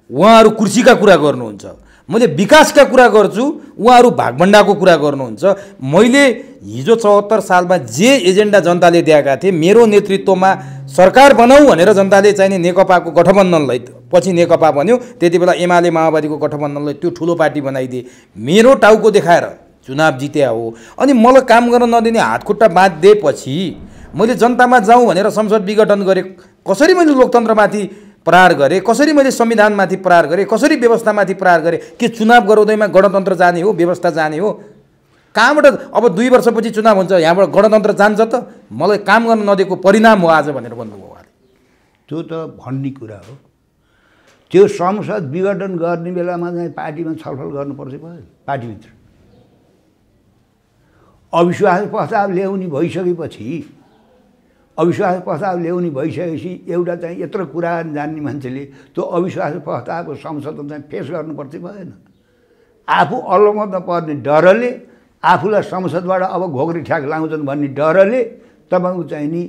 उहाँहरू कुर्सीका कुरा गर्नुहुन्छ, मैले विकासका कुरा गर्छु उहाँहरू भागभण्डाको कुरा गर्नुहुन्छ, मैले हिजो 74 सालमा जे एजेन्डा जनताले दिएका थिए मेरो नेतृत्वमा सरकार बनाऊ भनेर जनताले चाहिने नेकपाको गठबन्धनलाई पछि नेकपा बन्यो, त्यति बेला एमाले माओवादीको गठबन्धनलाई त्यो ठुलो पार्टी बनाइदिए, मेरो टाउको देखाएर चुनाव जित्या हो। अनि मलाई काम गर्न नदिने हातखुट्टा बाँधिदिएपछि मैले जनतामा जाउँ भनेर संसद विघटन गरेँ, कसरी मैले लोकतन्त्रमाथि प्रहार गरेँ, कसरी मैले संविधानमाथि प्रहार गरेँ, कसरी व्यवस्थामाथि प्रहार गरेँ? के चुनाव गराउँदैमा गणतन्त्र जाने हो, व्यवस्था जाने हो? कहाँबाट अब 2 वर्षपछि चुनाव हुन्छ, यहाँबाट गणतन्त्र जान्छ त? मलाई काम गर्न नदिएको परिणाम हो आज भनेर भन्नुभयो उहाँले। त्यो त भन्ने कुरा हो। त्यो संसद विघटन गर्ने बेलामा चाहिँ पार्टीमा छलफल गर्नुपर्छ भयो, पार्टीभित्र अविश्वास प्रस्ताव ल्याउने भइसकेपछि एउटा चाहिँ यत्रो कुरा जान्ने मान्छेले त्यो अविश्वास प्रस्तावको संसदमा चाहिँ फेस गर्नुपर्छ भएन। आफू अलमत नपर्ने डरले, आफूलाई संसदबाट अब घोक्री ठ्याक लाउँछन् भन्ने डरले तपाईँको चाहिँ नि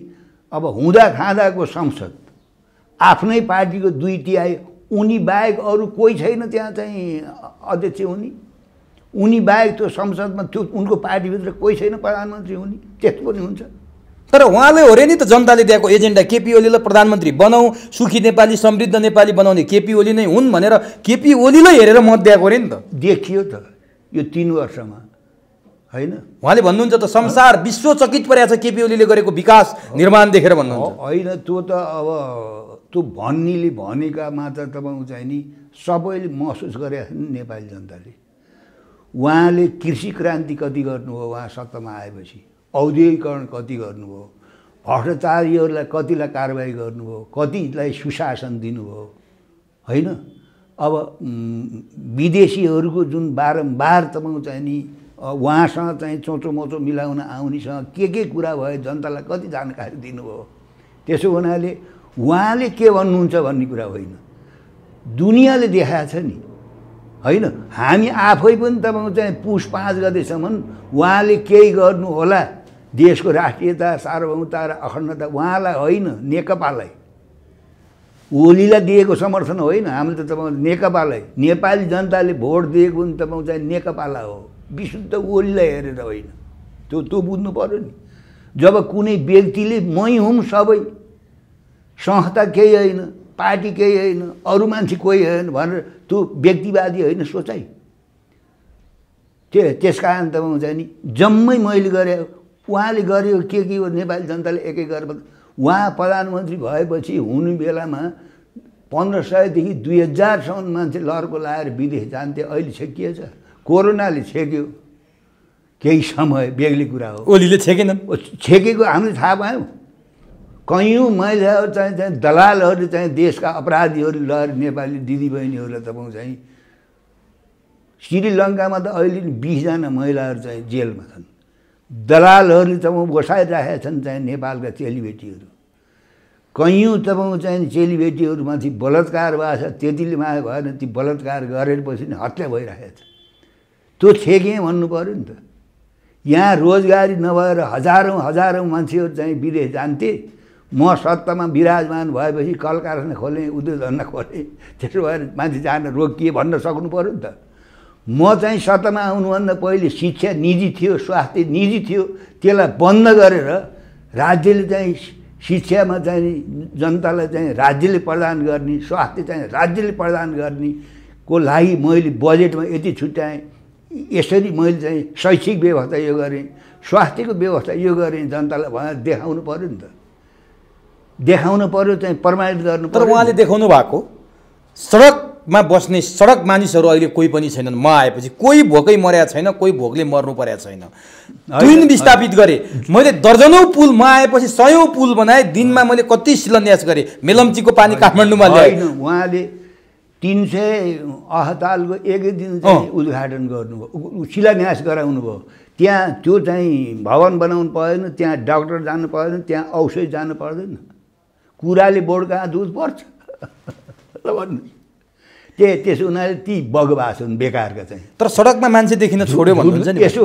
अब हुँदा खाँदाको संसद आफ्नै पार्टीको 2/3 उनी बाहेक अरू कोही छैन त्यहाँ चाहिँ अध्यक्ष हुने, उनी बाहेक त्यो संसदमा त्यो उनको पार्टीभित्र कोही छैन प्रधानमन्त्री हुने, त्यस्तो पनि हुन्छ। तर उहाँले हो रे नि त जनताले दिएको एजेन्डा, केपी ओलीलाई प्रधानमन्त्री बनाऊ, सुखी नेपाली समृद्ध नेपाली बनाउने केपी ओली नै हुन् भनेर केपी ओलीलाई हेरेर मत दिएको रे नि त। देखियो त यो 3 वर्षमा होइन। उहाँले भन्नुहुन्छ त संसार विश्व चकित परेको छ केपी ओलीले गरेको विकास निर्माण देखेर भन्नुहुन्छ। होइन त्यो त अब त्यो भन्नेले भनेका मात्र तपाईँको चाहिँ नि सबैले महसुस गरेका छन् नेपाली जनताले। उहाँले कृषि क्रान्ति कति गर्नुभयो, उहाँ सत्तामा आएपछि औद्योगिकरण कति गर्नुभयो, भ्रष्टाचारीहरूलाई कतिलाई कारबाही गर्नुभयो, कतिलाई सुशासन दिनुभयो होइन। अब विदेशीहरूको जुन बारम्बार तपाईँको चाहिँ नि उहाँसँग चाहिँ चोचो मोचो मिलाउन आउनेसँग के कुरा भयो जनतालाई कति जानकारी दिनुभयो। त्यसो हुनाले उहाँले के भन्नुहुन्छ भन्ने कुरा होइन, दुनियाँले देखाएको छ नि होइन। हामी आफै पनि तपाईँको चाहिँ पुस 5 गतेसम्म उहाँले केही गर्नु होला देशको राष्ट्रियता सार्वभौमता र अखण्डता, उहाँलाई होइन नेकपालाई, ओलीलाई दिएको समर्थन होइन हामीले त तपाईँको नेकपालाई, नेपाली जनताले भोट दिएको पनि तपाईँको चाहिँ नेकपालाई हो, विशुद्ध ओलीलाई हेरेर होइन। त्यो बुझ्नु पर्यो नि। जब कुनै व्यक्तिले मै हुँ सबै, संस्था केही होइन, पार्टी केही होइन, अरू मान्छे कोही होइन भनेर त्यो व्यक्तिवादी होइन सोचाइ। त्यस कारण तपाईँको चाहिँ नि जम्मै मैले गरेँ, उहाँले गरेको के हो नेपाली जनताले एकै गरेर उहाँ प्रधानमन्त्री भएपछि हुने बेलामा 1500 देखि 2000सम्म मान्छे लहरको लाएर विदेश जान्थे। अहिले छेकिएछ, कोरोनाले छेक्यो केही समय, बेग्लै कुरा हो। ओलीले छेकेनन्, छेकेको हामीले थाहा पायौँ। कैयौँ महिलाहरू चाहिँ दलालहरूले चाहिँ देशका अपराधीहरू लहर नेपाली दिदीबहिनीहरूलाई तपाईँको चाहिँ श्रीलङ्कामा त अहिले 20 जना महिलाहरू चाहिँ जेलमा छन्। दलालहरूले तपाईँको बसाइराखेका छन् चाहिँ नेपालका चेलीबेटीहरू। कैयौँ तपाईँको चाहिँ चेलीबेटीहरूमाथि बलात्कार भएको छ, त्यतिले माया भएन, ती बलात्कार गरेपछि नि हत्या भइरहेको छ। त्यो छेकेँ भन्नु पऱ्यो नि त। यहाँ रोजगारी नभएर हजारौँ मान्छेहरू चाहिँ विदेश जान्थे। म सत्तामा विराजमान भएपछि कल कारखाना खोलेँ, उद्योग धन्दा खोलेँ, त्यसो भएर मान्छे जान रोकिए भन्न सक्नु पऱ्यो नि त। म चाहिँ सत्तामा आउनुभन्दा पहिले शिक्षा निजी थियो, स्वास्थ्य निजी थियो, त्यसलाई बन्द गरेर राज्यले चाहिँ शिक्षामा चाहिँ जनतालाई चाहिँ राज्यले प्रदान गर्ने, स्वास्थ्य चाहिँ राज्यले प्रदान गर्नेको लागि मैले बजेटमा यति छुट्याएँ। यसरी मैले चाहिँ शैक्षिक व्यवस्था यो गरेँ, स्वास्थ्यको व्यवस्था यो गरेँ, जनतालाई भनेर देखाउनु पऱ्यो नि त। देखाउनु पऱ्यो, चाहिँ प्रमाणित गर्नु पऱ्यो। तर उहाँले देखाउनु भएको सडकमा बस्ने सडक मानिसहरू अहिले कोही पनि छैनन्। म आएपछि कोही भोकै मरेको छैन, कोही भोकले मर्नु परेको छैन। ट्विन विस्थापित गरेँ मैले, दर्जनौँ पुल, म आएपछि 100औं पुल बनाएँ। दिनमा मैले कति शिलान्यास गरेँ, मेलम्चीको पानी काठमाडौँमा ल्याएँ। उहाँले 378 को एकै दिन चाहिँ उद्घाटन गर्नुभयो, शिलान्यास गराउनु भयो। त्यहाँ त्यो चाहिँ भवन बनाउनु परेन, त्यहाँ डाक्टर जानु परेन, त्यहाँ औषधि जानु पर्दैन, कुराले बोर्ड कहाँ दुध पर्छ ल भन्नु। त्यसो हुनाले ती बगबास हुन् बेकारका चाहिँ। तर सडकमा मान्छे देखिन छोड्यो भन्नुहुन्छ नि। यसो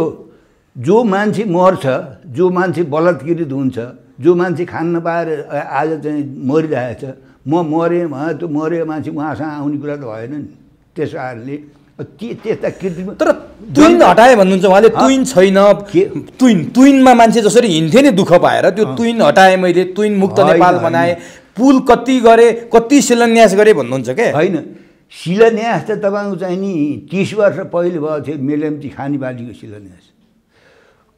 जो मान्छे मर्छ, जो मान्छे बलात्कृत हुन्छ, जो मान्छे खान नपाएर आज चाहिँ मरिरहेछ, म मरेँ भने त्यो मरेको मान्छे उहाँसँग आउने कुरा त भएन नि। त्यस कारणले त्यस्ता कृत्रिम तर तुइन हटाए भन्नुहुन्छ उहाँले। तुइन छैन, तुइनमा मान्छे जसरी हिँड्थे नि दुःख पाएर, त्यो तुइन हटाएँ मैले, तुइन मुक्त नेपाल बनाएँ, पुल कति गरेँ, कति शिलान्यास गरेँ भन्नुहुन्छ के? होइन, शिलान्यास त तपाईँको चाहिँ नि 30 वर्ष पहिले भएको थियो मेलम्ची खानीपाटीको शिलान्यास।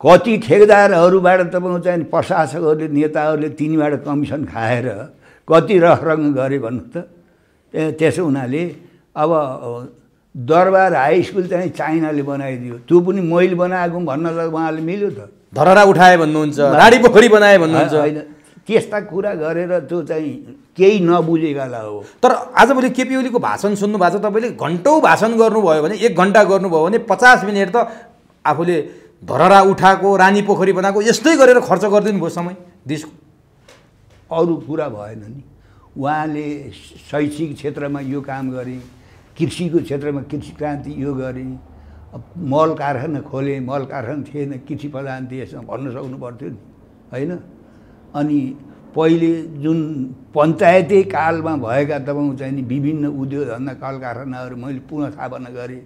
कति ठेकेदारहरूबाट तपाईँको चाहिँ प्रशासकहरूले नेताहरूले तिनीबाट कमिसन खाएर कति रफरङ गरे भन्नु त। त्यसो हुनाले अब दरबार हाई स्कुल चाहिँ चाइनाले बनाइदियो, त्यो पनि मैले बनाएको भन्नलाई उहाँले मिल्यो त। धरहरा उठाए भन्नुहुन्छ, राडी पोखरी बनाए भन्नुहुन्छ। होइन, त्यस्ता कुरा गरेर त्यो चाहिँ केही नबुझेकालाई हो। तर आजभोलि केपी ओलीको भाषण सुन्नु भएको छ तपाईँले? घन्टौँ भाषण गर्नुभयो भने, 1 घन्टा गर्नुभयो भने 50 मिनट त आफूले धरहरा उठाएको, रानी पोखरी बनाएको यस्तै गरेर खर्च गरिदिनु भयो समय देशको। अरू कुरा भएन नि। उहाँले शैक्षिक क्षेत्रमा यो काम गरे, कृषिको क्षेत्रमा कृषि क्रान्ति यो गरे, मल कारखाना खोले, मल कारखाना थिएन, कृषि प्रधान देशमा भन्न सक्नु पर्थ्यो नि, होइन? अनि पहिले जुन पञ्चायती कालमा भएका तपाईँको चाहिँ नि विभिन्न उद्योग धन्दा कल कारखानाहरू मैले पुनः स्थापना गरेँ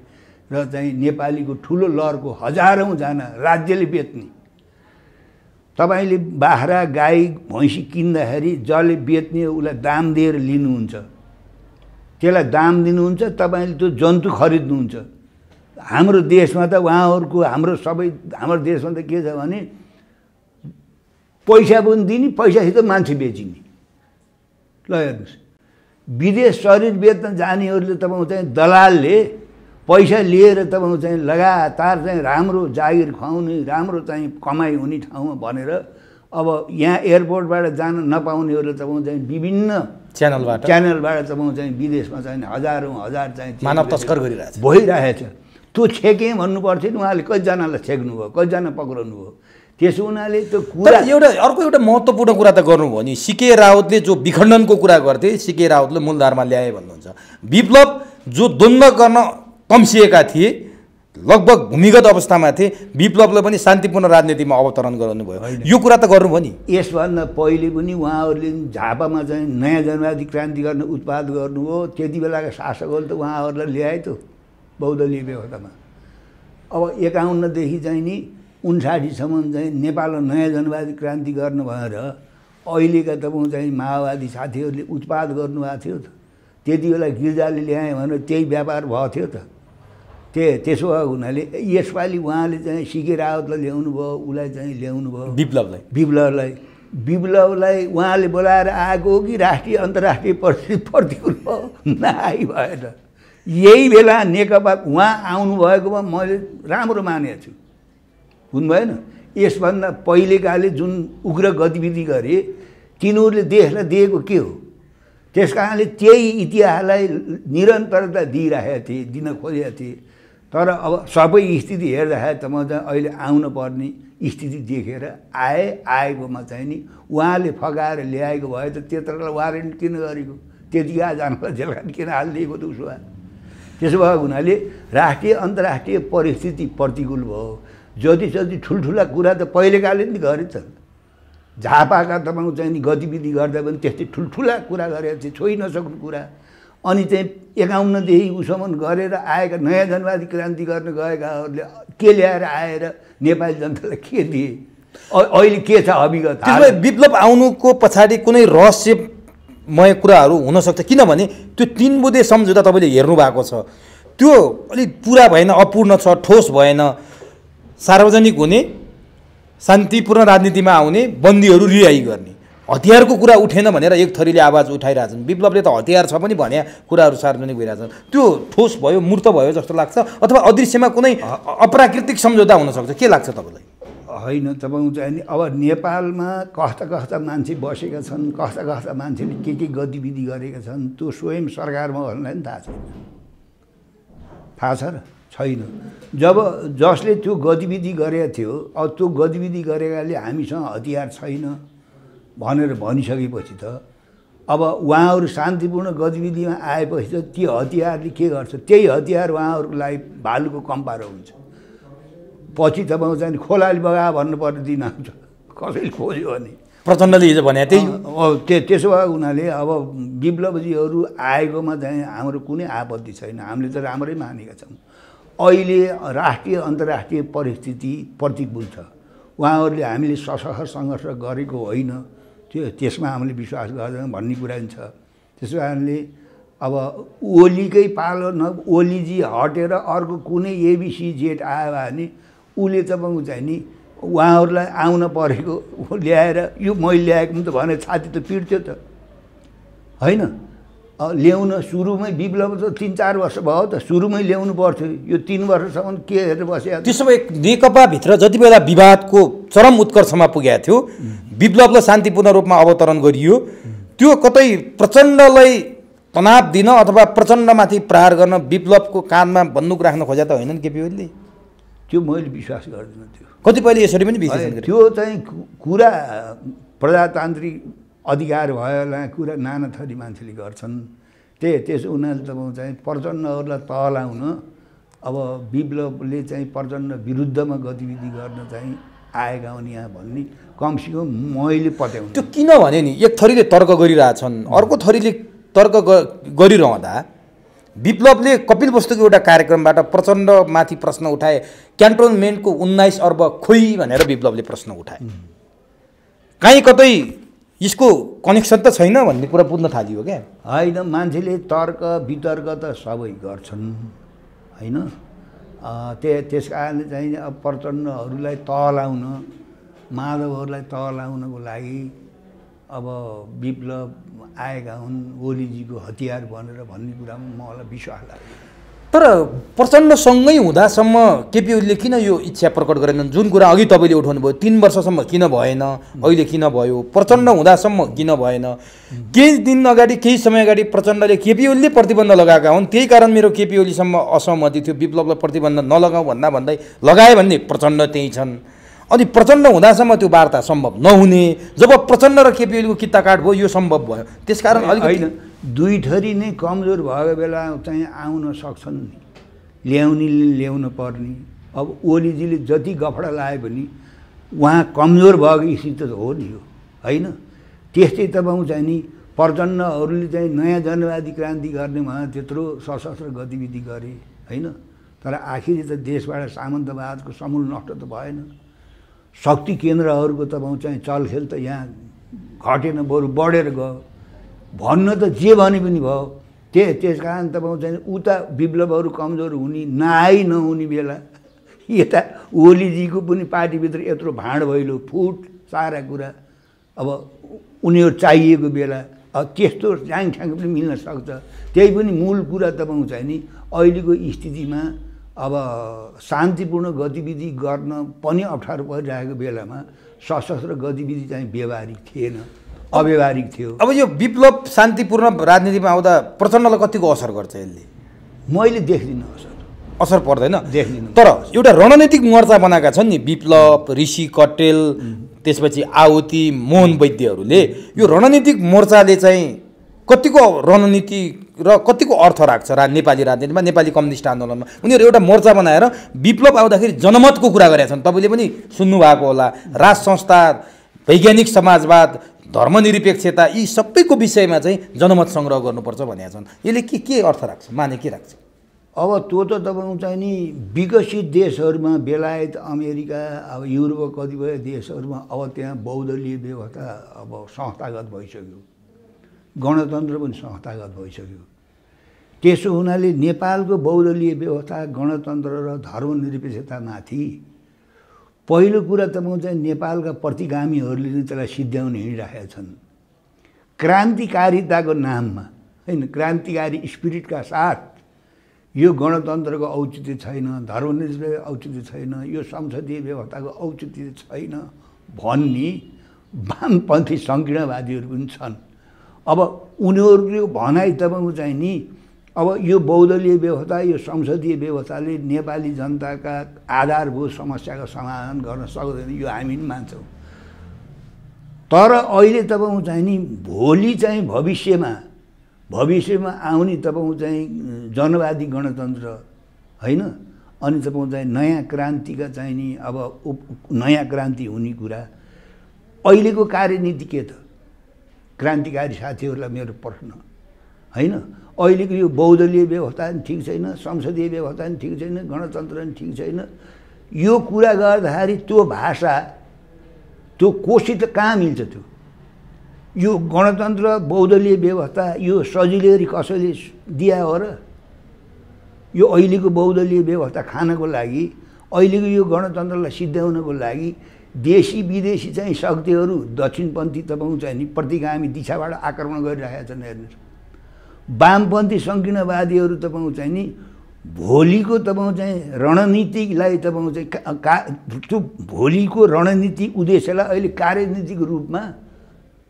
र चाहिँ नेपालीको ठुलो लहरको हजारौँजना राज्यले बेच्ने। तपाईँले बाख्रा गाई भैँसी किन्दाखेरि जसले बेच्ने उसलाई दाम दिएर लिनुहुन्छ, त्यसलाई दाम दिनुहुन्छ, तपाईँले त्यो जन्तु खरिद्नुहुन्छ। हाम्रो देशमा त उहाँहरूको हाम्रो देशमा त के छ भने पैसा पनि दिने, पैसासित मान्छे बेचिने। ल हेर्नुहोस्, विदेश शरीर बेच्न जानेहरूले तपाईँको चाहिँ दलालले पैसा लिएर तपाईँको चाहिँ लगातार चाहिँ राम्रो जागिर खुवाउने, राम्रो चाहिँ कमाइ हुने ठाउँमा भनेर अब यहाँ एयरपोर्टबाट जान नपाउनेहरूले तपाईँको चाहिँ विभिन्न च्यानलबाट तपाईँको चाहिँ विदेशमा चाहिँ हजार चाहिँ मानव तस्कर गरिरहेछ, भइरहेछ। त्यो छेकेँ भन्नुपर्थ्यो नि, उहाँले कतिजनालाई छेक्नु भयो, कतिजना पक्राउनु भयो। त्यसो हुनाले त्यो कुरा अर्को एउटा महत्त्वपूर्ण कुरा त गर्नुभयो नि, सीके राउतले जो विखण्डनको कुरा गर्थे, सीके राउतले मूलधारमा ल्याए भन्नुहुन्छ। विप्लव जो द्वन्द्व गर्न कम्सिएका थिए, लगभग भूमिगत अवस्थामा थिए, विप्लवले पनि शान्तिपूर्ण राजनीतिमा अवतरण गराउनु भयो। यो कुरा त गर्नुभयो नि। यसभन्दा पहिले पनि उहाँहरूले झापामा चाहिँ नयाँ जनवादी क्रान्ति गर्न उत्पाद गर्नुभयो। त्यति बेलाका शासकहरूले त उहाँहरूलाई ल्याए त बहुदलीय व्यवस्थामा। अब 51 देखि चाहिँ नि 59 सम्म चाहिँ नेपालमा नयाँ जनवादी क्रान्ति गर्नु भएर अहिलेका तपाईँको चाहिँ माओवादी साथीहरूले उत्पाद गर्नुभएको थियो त। त्यति बेला गिर्जाले ल्याए भनेर त्यही व्यापार भएको थियो त। त्यसो भएको हुनाले यसपालि उहाँले चाहिँ सीके रावतलाई ल्याउनु भयो, उसलाई चाहिँ ल्याउनु भयो विप्लवलाई उहाँले बोलाएर आएको हो कि राष्ट्रिय अन्तर्राष्ट्रिय परिस्थिति प्रतिकूल भयो? नआइ भएन। यही बेला नेकपा उहाँ आउनुभएकोमा मैले राम्रो मानेको छु, हुनु भएन? यसभन्दा पहिलेकाले जुन उग्र गतिविधि गरे तिनीहरूले देशलाई दिएको के हो? त्यस कारणले त्यही इतिहासलाई निरन्तरता दिइरहेका थिए, दिन खोजेका थिए। तर अब सबै स्थिति हेर्दाखेरि त म चाहिँ अहिले आउनु पर्ने स्थिति देखेर आएकोमा चाहिँ नि उहाँले फकाएर ल्याएको भए त त्यत्रोलाई वारेन्ट किन गरेको? त्यतिका जानलाई जेलखाना किन हालिदिएको त उसो भए? त्यसो भएको हुनाले राष्ट्रिय अन्तर्राष्ट्रिय परिस्थिति प्रतिकूल भयो। जति ठुल्ठुला कुरा त पहिलेकाले नि गरेछन्। झापाका तपाईँको चाहिँ नि गतिविधि गर्दा पनि त्यस्तै ठुल्ठुला कुरा गरेको थिए, छोइ नसक्नु कुरा। अनि चाहिँ 51 देखि उसम्म गरेर आएका नयाँ जनवादी क्रान्ति गर्न गएकाहरूले के ल्याएर आएर नेपाली जनतालाई के दिए? अहिले के छ अभिगत? विप्लव आउनुको पछाडि कुनै रहस्यमय कुराहरू हुनसक्छ, किनभने त्यो 3 बुँदे सम्झौता तपाईँले हेर्नु भएको छ, त्यो अलिक पुरा भएन, अपूर्ण छ, ठोस भएन। सार्वजनिक हुने, शान्तिपूर्ण राजनीतिमा आउने, बन्दीहरू रिहाई गर्ने, हतियारको कुरा उठेन भनेर एक थरीले आवाज उठाइरहेछन्। विप्लवले त हतियार छ पनि भने कुराहरू सार्वजनिक भइरहेछन्। त्यो ठोस भयो, मूर्त भयो जस्तो लाग्छ, अथवा अदृश्यमा कुनै अप्राकृतिक सम्झौता हुनसक्छ? के लाग्छ तपाईँलाई? होइन, तपाईँको चाहिँ अब नेपालमा कस्ता मान्छे बसेका छन्, कस्ता मान्छेले के गतिविधि गरेका छन्, त्यो स्वयं सरकारमा भन्नलाई पनि थाहा छैन। थाहा छ र छैन? जब जसले त्यो गतिविधि गरेको थियो, अब त्यो गतिविधि गरेकाले हामीसँग हतियार छैन भनेर भनिसकेपछि त अब उहाँहरू शान्तिपूर्ण गतिविधिमा आएपछि त ती हतियारले के गर्छ? त्यही हतियार उहाँहरूलाई भालुको कम्पारो हुन्छ। पछि तपाईँको चाहिँ खोलाले बगा भन्नुपर्ने दिन आउँछ, कसैले खोज्यो भने प्रचण्डले हिजो भने त्यही त्यसो भए हुनाले अब विप्लवजीहरू आएकोमा चाहिँ हाम्रो कुनै आपत्ति छैन, हामीले त राम्रै मानेका छौँ। अहिले राष्ट्रिय अन्तर्राष्ट्रिय परिस्थिति प्रतिकूल छ, उहाँहरूले हामीले सशस्त्र सङ्घर्ष गरेको होइन, त्यसमा हामीले विश्वास गर्दैनौँ भन्ने कुरा पनि छ। त्यसो कारणले अब ओलीकै पालो ओलीजी हटेर अर्को कुनै एबिसी जेट आयो भने उसले तपाईँको चाहिँ नि उहाँहरूलाई आउन परेको ल्याएर यो मैले ल्याएको त भने छाती त पिट्थ्यो त होइन। ल्याउन सुरुमै विप्लव त 3-4 वर्ष भयो त, सुरुमै ल्याउनु पर्थ्यो। यो 3 वर्षसम्म के हेरेर बस्यो? त्यसो भए नेकपाभित्र जति बेला विवादको चरम उत्कर्षमा पुगेको थियो, विप्लवलाई शान्तिपूर्ण रूपमा अवतरण गरियो, त्यो कतै प्रचण्डलाई तनाव दिन अथवा प्रचण्डमाथि प्रहार गर्न विप्लवको कानमा बन्दुक राख्न खोजे त होइनन् केपी ओलीले? त्यो मैले विश्वास गर्दिनँ। त्यो कतिपयले यसरी पनि विश्लेषण गरे। त्यो चाहिँ कुरा प्रजातान्त्रिक अधिकार भएला कुरा नाना थरी मान्छेले गर्छन्। त्यसो उनीहरूले तपाईँ चाहिँ प्रचण्डहरूलाई तलाउन अब विप्लवले चाहिँ प्रचण्ड विरुद्धमा गतिविधि गर्न चाहिँ आएका हुन् यहाँ भन्ने कमसेकम मैले पत्याउनु। त्यो किन भने नि एक थरीले तर्क गरिरहेछन्, अर्को थरीले तर्क गरिरहँदा विप्लवले कपिल वस्तुको एउटा कार्यक्रमबाट प्रचण्डमाथि प्रश्न उठाए, क्यान्टोनमेन्टको 19 अर्ब खोइ भनेर विप्लवले प्रश्न उठाए। कहीँ कतै यसको कनेक्सन त छैन भन्ने कुरा बुझ्न थालियो क्या? होइन, मान्छेले तर्क वितर्क त सबै गर्छन् होइन। त्यस कारणले चाहिँ अब प्रचण्डहरूलाई तलाउन, माधवहरूलाई तलाउनको लागि अब विप्लव आएका हुन्, ओलीजीको हतियार बनेर भन्ने कुरामा मलाई विश्वास लाग्छ। तर प्रचण्डसँगै हुँदासम्म केपी ओलीले किन यो इच्छा प्रकट गरेनन्? जुन कुरा अघि तपाईँले उठाउनु भयो, 3 वर्षसम्म किन भएन, अहिले किन भयो, प्रचण्ड हुँदासम्म किन भएन? केही दिन अगाडि, केही समय अगाडि प्रचण्डले केपी ओलीले प्रतिबन्ध लगाएका हुन्, त्यही कारण मेरो केपी ओलीसम्म असहमति थियो, विप्लवलाई प्रतिबन्ध नलगाऊ भन्दै लगाए भन्ने प्रचण्ड त्यही छन्। अनि प्रचण्ड हुँदासम्म त्यो वार्ता सम्भव नहुने, जब प्रचण्ड र केपी ओलीको किताकाट भयो यो सम्भव भयो। त्यसकारण होइन, दुई थरी नै कमजोर भएको बेला चाहिँ आउन सक्छन्, ल्याउन पर्ने। अब ओलीजीले जति गफडा लाए पनि उहाँ कमजोर भएको स्थिति त हो नि यो होइन। त्यस्तै तपाईँको चाहिँ नि प्रचण्डहरूले चाहिँ नयाँ जनवादी क्रान्ति गर्ने उहाँ त्यत्रो सशस्त्र गतिविधि गरे होइन। तर आखिरी त देशबाट सामन्तवादको समूल नष्ट त भएन। शक्ति केन्द्रहरूको तपाईँको चाहिँ चलखेल त यहाँ घटेन, बरु बढेर गयो। भन्न त जे भने पनि भयो। त्यस कारण तपाईँको चाहिँ उता विप्लवहरू कमजोर हुने नहुने बेला यता ओलीजीको पनि पार्टीभित्र यत्रो भाँड भैलो फुट सारा कुरा अब उनीहरू चाहिएको बेला अब त्यस्तो च्याङठ्याङ पनि मिल्न सक्छ। त्यही पनि मूल कुरा तपाईँको चाहिँ नि अहिलेको स्थितिमा अब शान्तिपूर्ण गतिविधि गर्न पनि अप्ठ्यारो परिरहेको बेलामा सशस्त्र गतिविधि चाहिँ व्यवहारिक थिएन, अव्यवहारिक थियो। अब यो विप्लव शान्तिपूर्ण राजनीतिमा आउँदा प्रचण्डलाई कतिको असर गर्छ यसले? मैले देख्दिनँ असर पर्दैन, देख्दिनँ। तर एउटा रणनीतिक मोर्चा बनाएका छन् नि विप्लव, ऋषि कटेल, त्यसपछि आहुति, मोहन वैद्यहरूले। यो रणनीतिक मोर्चाले चाहिँ कतिको रणनीति र कतिको अर्थ राख्छ नेपाली राजनीतिमा, नेपाली कम्युनिस्ट आन्दोलनमा? उनीहरू एउटा मोर्चा बनाएर विप्लव आउँदाखेरि जनमतको कुरा गरेका छन्। तपाईँले पनि सुन्नुभएको होला, राज संस्था, वैज्ञानिक समाजवाद, धर्मनिरपेक्षता, यी सबैको विषयमा चाहिँ जनमत सङ्ग्रह गर्नुपर्छ भनेका छन्। यसले के अर्थ राख्छ, माने के राख्छ? अब त्यो त तपाईँको चाहिँ नि विकसित देशहरूमा, बेलायत, अमेरिका, अब युरोप कतिपय देशहरूमा अब त्यहाँ बहुदलीय व्यवस्था अब संस्थागत भइसक्यो, गणतन्त्र पनि संस्थागत भइसक्यो। त्यसो हुनाले नेपालको बहुदलीय व्यवस्था, गणतन्त्र र धर्मनिरपेक्षतामाथि पहिलो कुरा तपाईँको चाहिँ नेपालका प्रतिगामीहरूले नै त्यसलाई सिद्ध्याउन हिँडिरहेका छन्। क्रान्तिकारिताको नाममा होइन, क्रान्तिकारी स्पिरिटका साथ यो गणतन्त्रको औचित्य छैन, धर्मनिरपेक्ष औचित्य छैन, यो संसदीय व्यवस्थाको औचित्य छैन भन्ने वामपन्थी सङ्कीर्णवादीहरू पनि छन्। अब उनीहरूको भनाइ तपाईँको चाहिँ नि अब यो बहुदलीय व्यवस्था, यो संसदीय व्यवस्थाले नेपाली जनताका आधारभूत समस्याको समाधान गर्न सक्दैन, यो हामी पनि मान्छौँ। तर अहिले तपाईँको चाहिँ नि भोलि चाहिँ भविष्यमा आउने तपाईँको चाहिँ जनवादी गणतन्त्र होइन, अनि तपाईँको चाहिँ नयाँ क्रान्तिका चाहिँ नि अब नयाँ क्रान्ति हुने कुरा अहिलेको कार्यनीति के त? क्रान्तिकारी साथीहरूलाई मेरो प्रश्न होइन। अहिलेको यो बहुदलीय व्यवस्था पनि ठिक छैन, संसदीय व्यवस्था पनि ठिक छैन, गणतन्त्र पनि ठिक छैन। यो कुरा गर्दाखेरि त्यो भाषा त्यो कोसित कहाँ मिल्छ? त्यो यो गणतन्त्र बहुदलीय व्यवस्था यो सजिलै कसैले दिया हो र? यो अहिलेको बहुदलीय व्यवस्था खानको लागि, अहिलेको यो गणतन्त्रलाई सिद्ध्याउनको लागि देशी विदेशी चाहिँ शक्तिहरू दक्षिणपन्थी तपाईँको चाहिँ नि प्रतिगामी दिशाबाट आक्रमण गरिरहेका छन्। हेर्नुहोस्, वामपन्थी सङ्कीर्णवादीहरू तपाईँको चाहिँ नि भोलिको तपाईँको चाहिँ रणनीतिलाई तपाईँको चाहिँ त्यो भोलिको रणनीतिक उद्देश्यलाई अहिले कार्यनीतिको रूपमा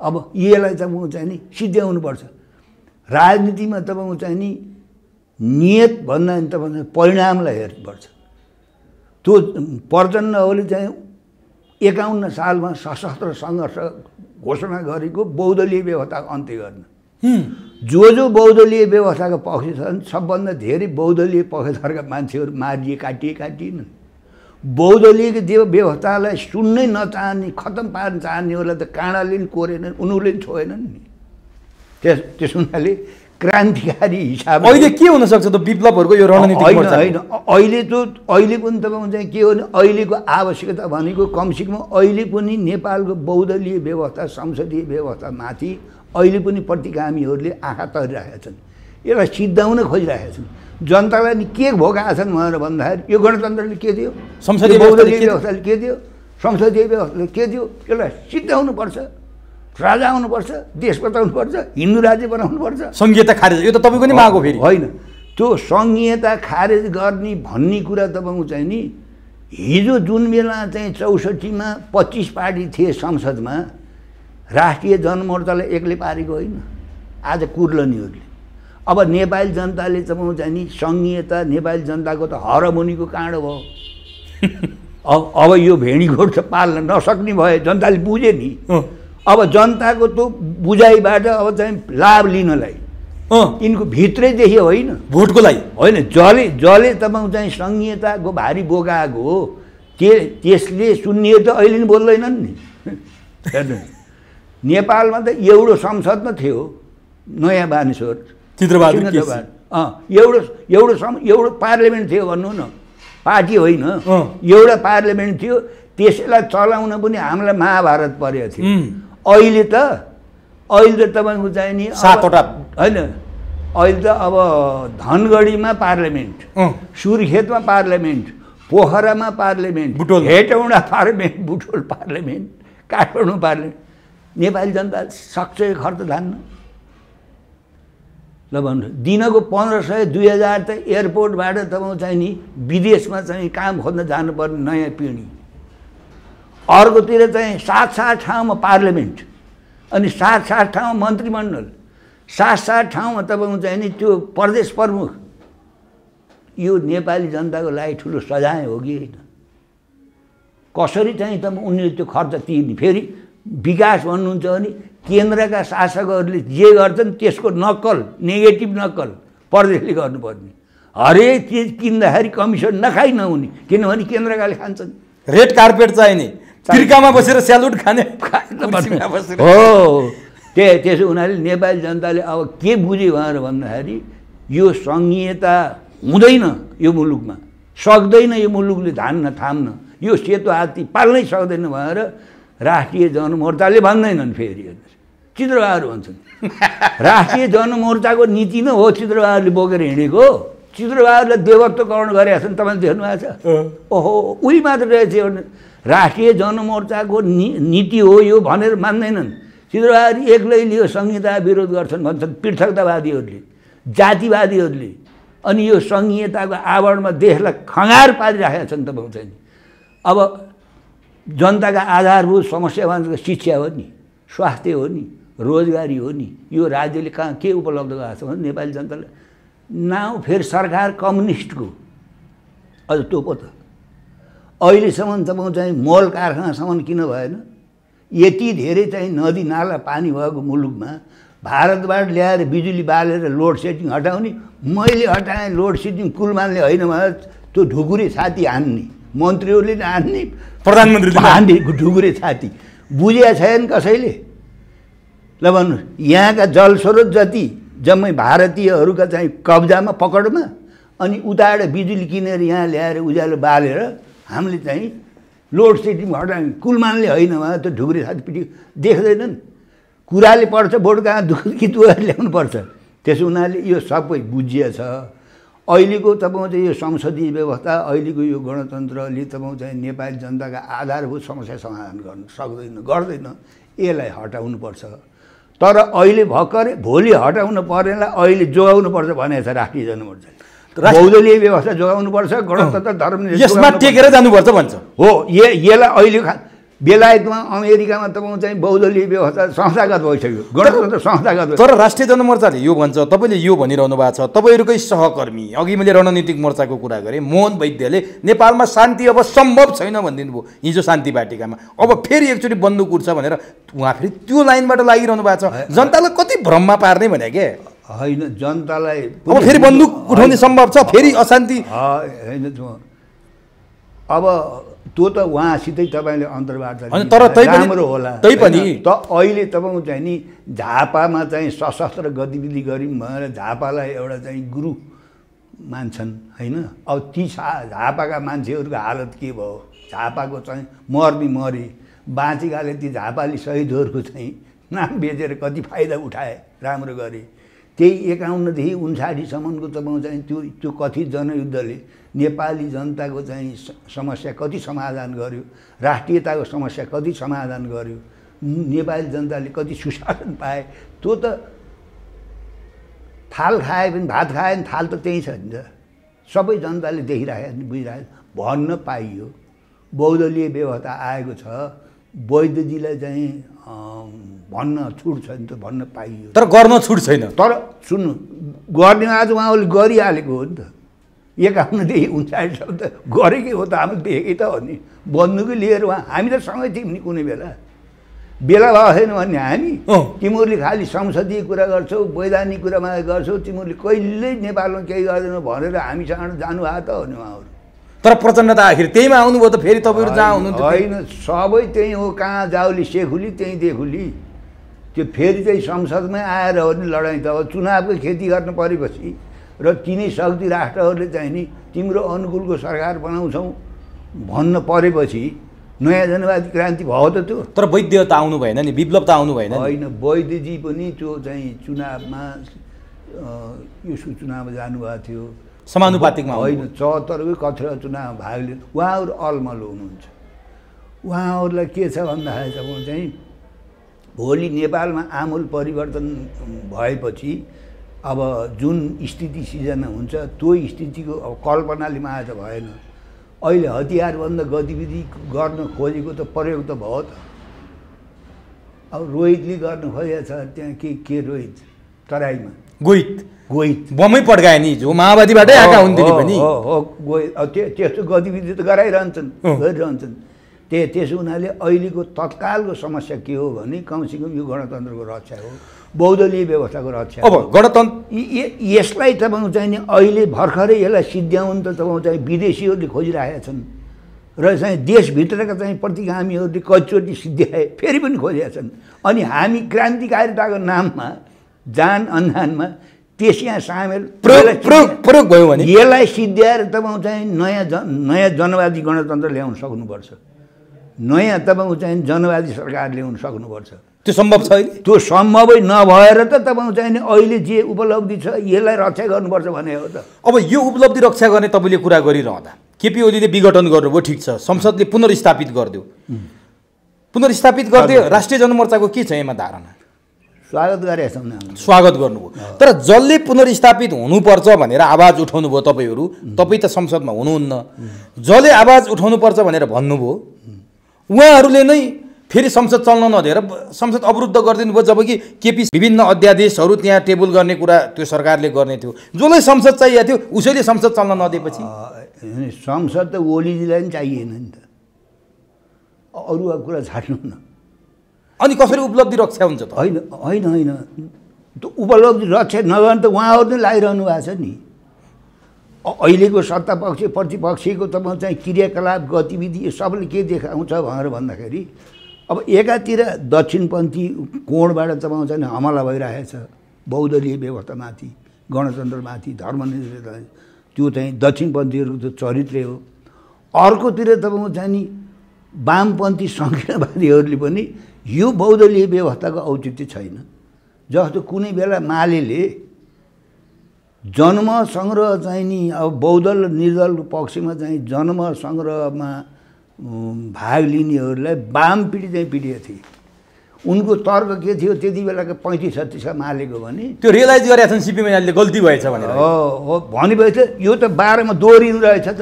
अब यसलाई तपाईँको चाहिँ नि सिद्ध्याउनुपर्छ। राजनीतिमा तपाईँको चाहिँ नि नियत भन्दा नि तपाईँको परिणामलाई हेर्नुपर्छ। त्यो प्रचण्डहरूले चाहिँ 51 सालमा सशस्त्र सङ्घर्ष घोषणा गरेको बहुदलीय व्यवस्थाको अन्त्य गर्न। जो बहुदलीय व्यवस्थाका पक्ष छन् सबभन्दा धेरै बहुदलीय पक्षधरका मान्छेहरू मारिए, काटिएनन्। बहुदलीय व्यवस्थालाई सुन्नै नचाहने, खत्तम पार्न चाहनेहरूलाई त काँडाले पनि कोरेनन्, उनीहरूले पनि छोएनन् नि। त्यस हुनाले क्रान्तिकारी हिसाब अहिले के हुनसक्छ त विप्लवहरूको यो रणनीति? होइन, अहिले पनि तपाईँको चाहिँ के हो भने अहिलेको आवश्यकता भनेको कमसेकम अहिले पनि नेपालको बहुदलीय व्यवस्था, संसदीय व्यवस्थामाथि अहिले पनि प्रतिगामीहरूले आँखा तरिरहेका छन्। यसलाई सिद्धाउन खोजिरहेका छन्। जनतालाई नि के भोगाएका छन् भनेर भन्दाखेरि यो गणतन्त्रले के दियो, संसदीय व्यवस्थाले के दियो, संसदीय व्यवस्थाले के दियो, यसलाई सिद्ध्याउनुपर्छ। राजा आउनुपर्छ, देश बचाउनुपर्छ, हिन्दू राज्य बनाउनुपर्छ। सङ्घीयता खारेज यो त तपाईँको नि माग हो फेरि? होइन, त्यो सङ्घीयता खारेज गर्ने भन्ने कुरा तपाईँको चाहिँ नि हिजो जुन बेला चाहिँ 64मा 25 पार्टी थिए संसदमा, राष्ट्रिय जनमोर्चाले एक्लै पारेको होइन, आज कुर्लनीहरूले। अब नेपाली जनताले तपाईँको चाहिँ नि सङ्घीयता नेपाली जनताको त हरमुनिको काँडो भयो। अब यो भेडीघोड त पाल्न नसक्ने भए जनताले बुझे नि। अब जनताको त्यो बुझाइबाट अब चाहिँ लाभ लिनलाई यिनको भित्रैदेखि होइन, भोटको लागि होइन, जले तपाईँको चाहिँ सङ्घीयताको भारी बोकाएको हो, त्यसले सुन्ने त अहिले नि बोल्दैनन् नि। हेर्नु, नेपालमा त एउटा संसद न थियो, नयाँ बानेश्वर चित्रबहादुर एउटा पार्लियामेन्ट थियो भन्नु न, पार्टी होइन, एउटा पार्लियामेन्ट थियो। त्यसलाई चलाउन पनि हामीलाई महाभारत परेको थियो। अहिले त तपाईँको चाहिँ नि 7वटा होइन, अहिले त अब धनगढीमा पार्लियामेन्ट, सुर्खेतमा पार्लियामेन्ट, पोखरामा parliament, Hetauda parliament, Butwal parliament, Kathmandu parliament. Nepali जनता सक्छ खर्च धान्न? ल भन्नु, दिनको 1500 2000 त एयरपोर्टबाट तपाईँको चाहिँ नि विदेशमा चाहिँ काम खोज्न जानुपर्ने नयाँ पिँढी। अर्कोतिर चाहिँ 7 ठाउँमा पार्लियामेन्ट, अनि 7 ठाउँमा मन्त्रीमण्डल, 7 ठाउँमा तपाईँको चाहिँ नि त्यो प्रदेश प्रमुख। यो नेपाली जनताको लागि ठुलो सजाय हो कि होइन? कसरी चाहिँ तपाईँ उनीहरूले त्यो खर्च तिर्ने? फेरि विकास भन्नुहुन्छ भने केन्द्रका शासकहरूले जे गर्छन् त्यसको नक्कल, नेगेटिभ नक्कल प्रदेशले गर्नुपर्ने। हरेक चिज किन्दाखेरि कमिसन नखाइ नहुने, किनभने केन्द्रकाले खान्छन्। रेड कार्पेट चाहिने, तिर्कामा बसेर स्यालुट खाने हो। त्यसो हुनाले नेपाली जनताले अब के बुझ्यो भनेर भन्दाखेरि यो सङ्घीयता हुँदैन, यो मुलुकमा सक्दैन, यो मुलुकले धान्न थाम्न, यो सेतो हात्ती पाल्नै सक्दैन भनेर राष्ट्रिय जनमोर्चाले भन्दैनन्। फेरि हेर्नुहोस्, चित्रबहादुर भन्छन् राष्ट्रिय जनमोर्चाको नीति नै हो चित्रबहादुरले बोकेर हिँडेको। चित्रबहादुरलाई देवत्वकरण गरेका छन्, तपाईँले देख्नु भएको छ? ओहो, उही मात्र रहेछ। राष्ट्रिय जनमोर्चाको नीति हो यो भनेर मान्दैनन्। चित्रबहादुर एक्लै लियो संहिता विरोध गर्छन् भन्छन् पृथकतावादीहरूले, जातिवादीहरूले। अनि यो संहिताको आवरणमा देशलाई खङ्गार पारिराखेका छन्। तपाईँको चाहिँ अब जनताका आधारभूत समस्या भनेको शिक्षा हो नि, स्वास्थ्य हो नि, रोजगारी हो नि। यो राज्यले कहाँ के उपलब्ध गराएको छ भने नेपाली जनतालाई नाउँ फेरि सरकार कम्युनिस्टको अझ त्यो पो त। अहिलेसम्म तपाईँको चाहिँ मल कारखानासम्म किन भएन? यति धेरै चाहिँ नदी नाला पानी भएको मुलुकमा भारतबाट ल्याएर बिजुली बालेर लोड सेडिङ हटाउने, मैले हटाएँ लोड सेडिङ कुलमानले होइन भने त्यो ढुकुरे छाती हान्ने, मन्त्रीहरूले हान्ने, प्रधानमन्त्रीले हान्ने ढुकुरे छाती। बुझेको छैन कसैले। ल भन्नु, यहाँका जलस्रोत जति जम्मै भारतीयहरूका चाहिँ कब्जामा पकडमा, अनि उताबाट बिजुली किनेर यहाँ ल्याएर उज्यालो बालेर हामीले चाहिँ लोड सेडिङ हटाउने कुलमानले होइन उहाँ त्यो ढुग्रे साथीपिटी देख्दैनन्। कुराले पर्छ बोट कहाँ दुखी दुवार ल्याउनुपर्छ। त्यसो हुनाले यो सबै बुझिया छ। अहिलेको तपाईँको चाहिँ यो संसदीय व्यवस्था, अहिलेको यो गणतन्त्रले तपाईँको चाहिँ नेपाली जनताका आधारभूत समस्या समाधान गर्न सक्दैन, गर्दैन। यसलाई हटाउनुपर्छ। तर अहिले भर्खरै भोलि हटाउनु पर्नेलाई अहिले जोगाउनुपर्छ भनेको छ राष्ट्रिय जनमोर्चाले। बहुदलीय व्यवस्था जोगाउनुपर्छ, गणतन्त्र धर्मनिरपेक्ष यसमा टेकेर जानुपर्छ भन्छ। हो, यसलाई अहिले बेलायतमा अमेरिकामा तपाईँको चाहिँ बहुदलीय व्यवस्था संस्थागत भइसक्यो, गणतन्त्र संस्थागत। तर राष्ट्रिय जनमोर्चाले यो भन्छ, तपाईँले यो भनिरहनु भएको छ। तपाईँहरूकै सहकर्मी, अघि मैले रणनीतिक मोर्चाको कुरा गरेँ, मोहन वैद्यले नेपालमा शान्ति अब सम्भव छैन भनिदिनु भयो हिजो शान्ति वाटिकामा। अब फेरि एकचोटि बन्दुक उठ्छ भनेर उहाँ फेरि त्यो लाइनबाट लागिरहनु भएको छ। जनतालाई कति भ्रममा पार्ने भने के होइन, जनतालाई अब फेरि बन्दुक उठाउने सम्भव छ, फेरि अशान्ति होइन। अब त्यो त उहाँसितै तपाईँले अन्तर्वार्ता तर राम्रो होला। तैपनि त अहिले तपाईँको चाहिँ नि झापामा चाहिँ सशस्त्र गतिविधि गऱ्यौँ भनेर झापालाई एउटा चाहिँ गुरु मान्छन् होइन। अब ती झापाका मान्छेहरूको हालत के भयो? झापाको चाहिँ मरे, बाँचेकाले ती झापाली शहीदहरूको चाहिँ नाम बेचेर कति फाइदा उठाए, राम्रो गरे। त्यही 51 देखि 59सम्मको तपाईँको चाहिँ त्यो कथित जनयुद्धले नेपाली जनताको चाहिँ समस्या कति समाधान गर्यो, राष्ट्रियताको समस्या कति समाधान गर्यो, नेपाली जनताले कति सुशासन पाए। त्यो त थाल खाए पनि भात खाए पनि थाल त त्यही छ नि त। सबै जनताले देखिराखे बुझिराखे भन्न पाइयो। बहुदलीय व्यवस्था आएको छ, वैद्यजीलाई चाहिँ भन्न छुट छैन त, भन्न पाइयो। तर गर्न छुट छैन। तर सुन्नु, गर्ने आज उहाँले गरिहालेको हो नि त। 51 देखि 59सम्म त गरेकै हो त, हामीले देखेकै त हो नि। बन्दुकै लिएर उहाँ हामी त सँगै थियौँ नि कुनै बेला भएको छैन भन्ने हामी। तिमीहरूले खालि संसदीय कुरा गर्छौ, वैधानिक कुरामा गर्छौ, तिमीहरूले कहिल्यै नेपालमा केही गर्दैनौ भनेर हामीसँग जानुभएको त हो नि उहाँहरू। तर प्रचण्ड त आखिर त्यहीमा आउनुभयो त, फेरि तपाईँहरू जहाँ हुनुहुन्थ्यो होइन, सबै त्यही हो। कहाँ जाउली सेखुली त्यहीँ देखुली। त्यो फेरि चाहिँ संसदमै आएर हो नि लडाइँ त। अब चुनावको खेती गर्न परेपछि र तिनै शक्ति राष्ट्रहरूले चाहिँ नि तिम्रो अनुकूलको सरकार बनाउँछौँ भन्न परेपछि नयाँ जनवादी क्रान्ति भयो त त्यो। तर वैद्य त आउनु भएन नि, विप्लव त आउनु भएन। होइन, वैद्यजी पनि त्यो चाहिँ चुनावमा चुनावमा जानुभएको थियो समानुपातिकमा। होइन, 74को कथेर चुनावमा भाग लिनु। उहाँहरू अलमल हुनुहुन्छ। उहाँहरूलाई के छ भन्दाखेरि तपाईँ चाहिँ भोलि नेपालमा आमूल परिवर्तन भएपछि अब जुन स्थिति सिर्जना हुन्छ त्यो स्थितिको अब कल्पनाले माया त भएन। अहिले हतियारबन्द गतिविधि गर्न खोजेको त प्रयोग त भयो त। अब रोहितले गर्न खोजेको छ त्यहाँ के रोहित तराईमा गोहित बमै पड्काए नि, जो माओवादीबाटै आएका हुन् तिनी पनि। हो गोहित। अब त्यस्तो गतिविधि त गरिरहन्छन्। त्यसो हुनाले अहिलेको तत्कालको समस्या के हो भने कमसेकम यो गणतन्त्रको रक्षा हो, बहुदलीय व्यवस्थाको रक्षा। अब गणतन्त्र यसलाई तपाईँको चाहिँ नि अहिले भर्खरै यसलाई सिद्ध्याउनु त तपाईँको चाहिँ विदेशीहरूले खोजिरहेका छन् र चाहिँ देशभित्रका चाहिँ प्रतिगामीहरूले कतिचोटि सिद्ध्याए, फेरि पनि खोजेका छन्। अनि हामी क्रान्तिकारिताको नाममा जान अन्जानमा त्यस यहाँ सामेल प्रयोग भयो भने यसलाई सिद्ध्याएर तपाईँको चाहिँ नयाँ जनवादी गणतन्त्र ल्याउन सक्नुपर्छ। नयाँ तपाईँको चाहिँ जनवादी सरकार ल्याउन सक्नुपर्छ। त्यो सम्भव छैन। त्यो सम्भवै नभएर त तपाईँको चाहिँ अहिले जे उपलब्धि छ यसलाई रक्षा गर्नुपर्छ भने हो त। अब यो उपलब्धि रक्षा गर्ने तपाईँले कुरा गरिरहँदा केपी ओलीले विघटन गर्नुभयो, ठिक छ, संसदले पुनर्स्थापित गरिदियो, पुनर्स्थापित गरिदियो। राष्ट्रिय जनमोर्चाको के छ यसमा धारणा? स्वागत गरेका छौँ, स्वागत गर्नुभयो। तर जसले पुनर्स्थापित हुनुपर्छ भनेर आवाज उठाउनु भयो तपाईँहरू, तपाईँ त संसदमा हुनुहुन्न, जसले आवाज उठाउनुपर्छ भनेर भन्नुभयो उहाँहरूले नै फेरि संसद चल्न नदिएर संसद अवरुद्ध गरिदिनु भयो। जबकि केपी विभिन्न अध्यादेशहरू त्यहाँ टेबल गर्ने कुरा त्यो सरकारले गर्ने थियो, जसलाई संसद चाहिएको थियो उसैले संसद चल्न नदिएपछि संसद त ओलीजीलाई पनि चाहिएन नि त, अरू कुरा छाड्नु न। अनि कसरी उपलब्धि रक्षा हुन्छ त? होइन त्यो उपलब्धि रक्षा नगर्नु त उहाँहरू नै लागिरहनु भएको छ नि। अहिलेको सत्तापक्ष प्रतिपक्षको तपाईँ चाहिँ क्रियाकलाप गतिविधि यो सबले के देखाउँछ भनेर भन्दाखेरि अब एकातिर दक्षिणपन्थी कोणबाट तपाईँ चाहिँ हमला भइरहेछ बहुदलीय व्यवस्थामाथि, गणतन्त्रमाथि, धर्मनिरपेक्षता, त्यो चाहिँ दक्षिणपन्थीहरूको त्यो चरित्रै हो। अर्कोतिर तपाईँ चाहिँ नि वामपन्थी सङ्कीर्णवादीहरूले पनि यो बहुदलीय व्यवस्थाको औचित्य छैन। जस्तो कुनै बेला मालेले जनमत सङ्ग्रह चाहिँ नि अब बहुदल र निर्दलको पक्षमा चाहिँ जनमत सङ्ग्रहमा भाग लिनेहरूलाई वाम पिँढी चाहिँ पिटिएको थिए। उनको तर्क के थियो त्यति बेलाको 35-36 मालेको भने त्यो रियलाइज गरेका छन् सिपिएमले गल्ती भएछ भनेर। हो भनेपछि यो त 12 मा दोहोरिनु रहेछ त।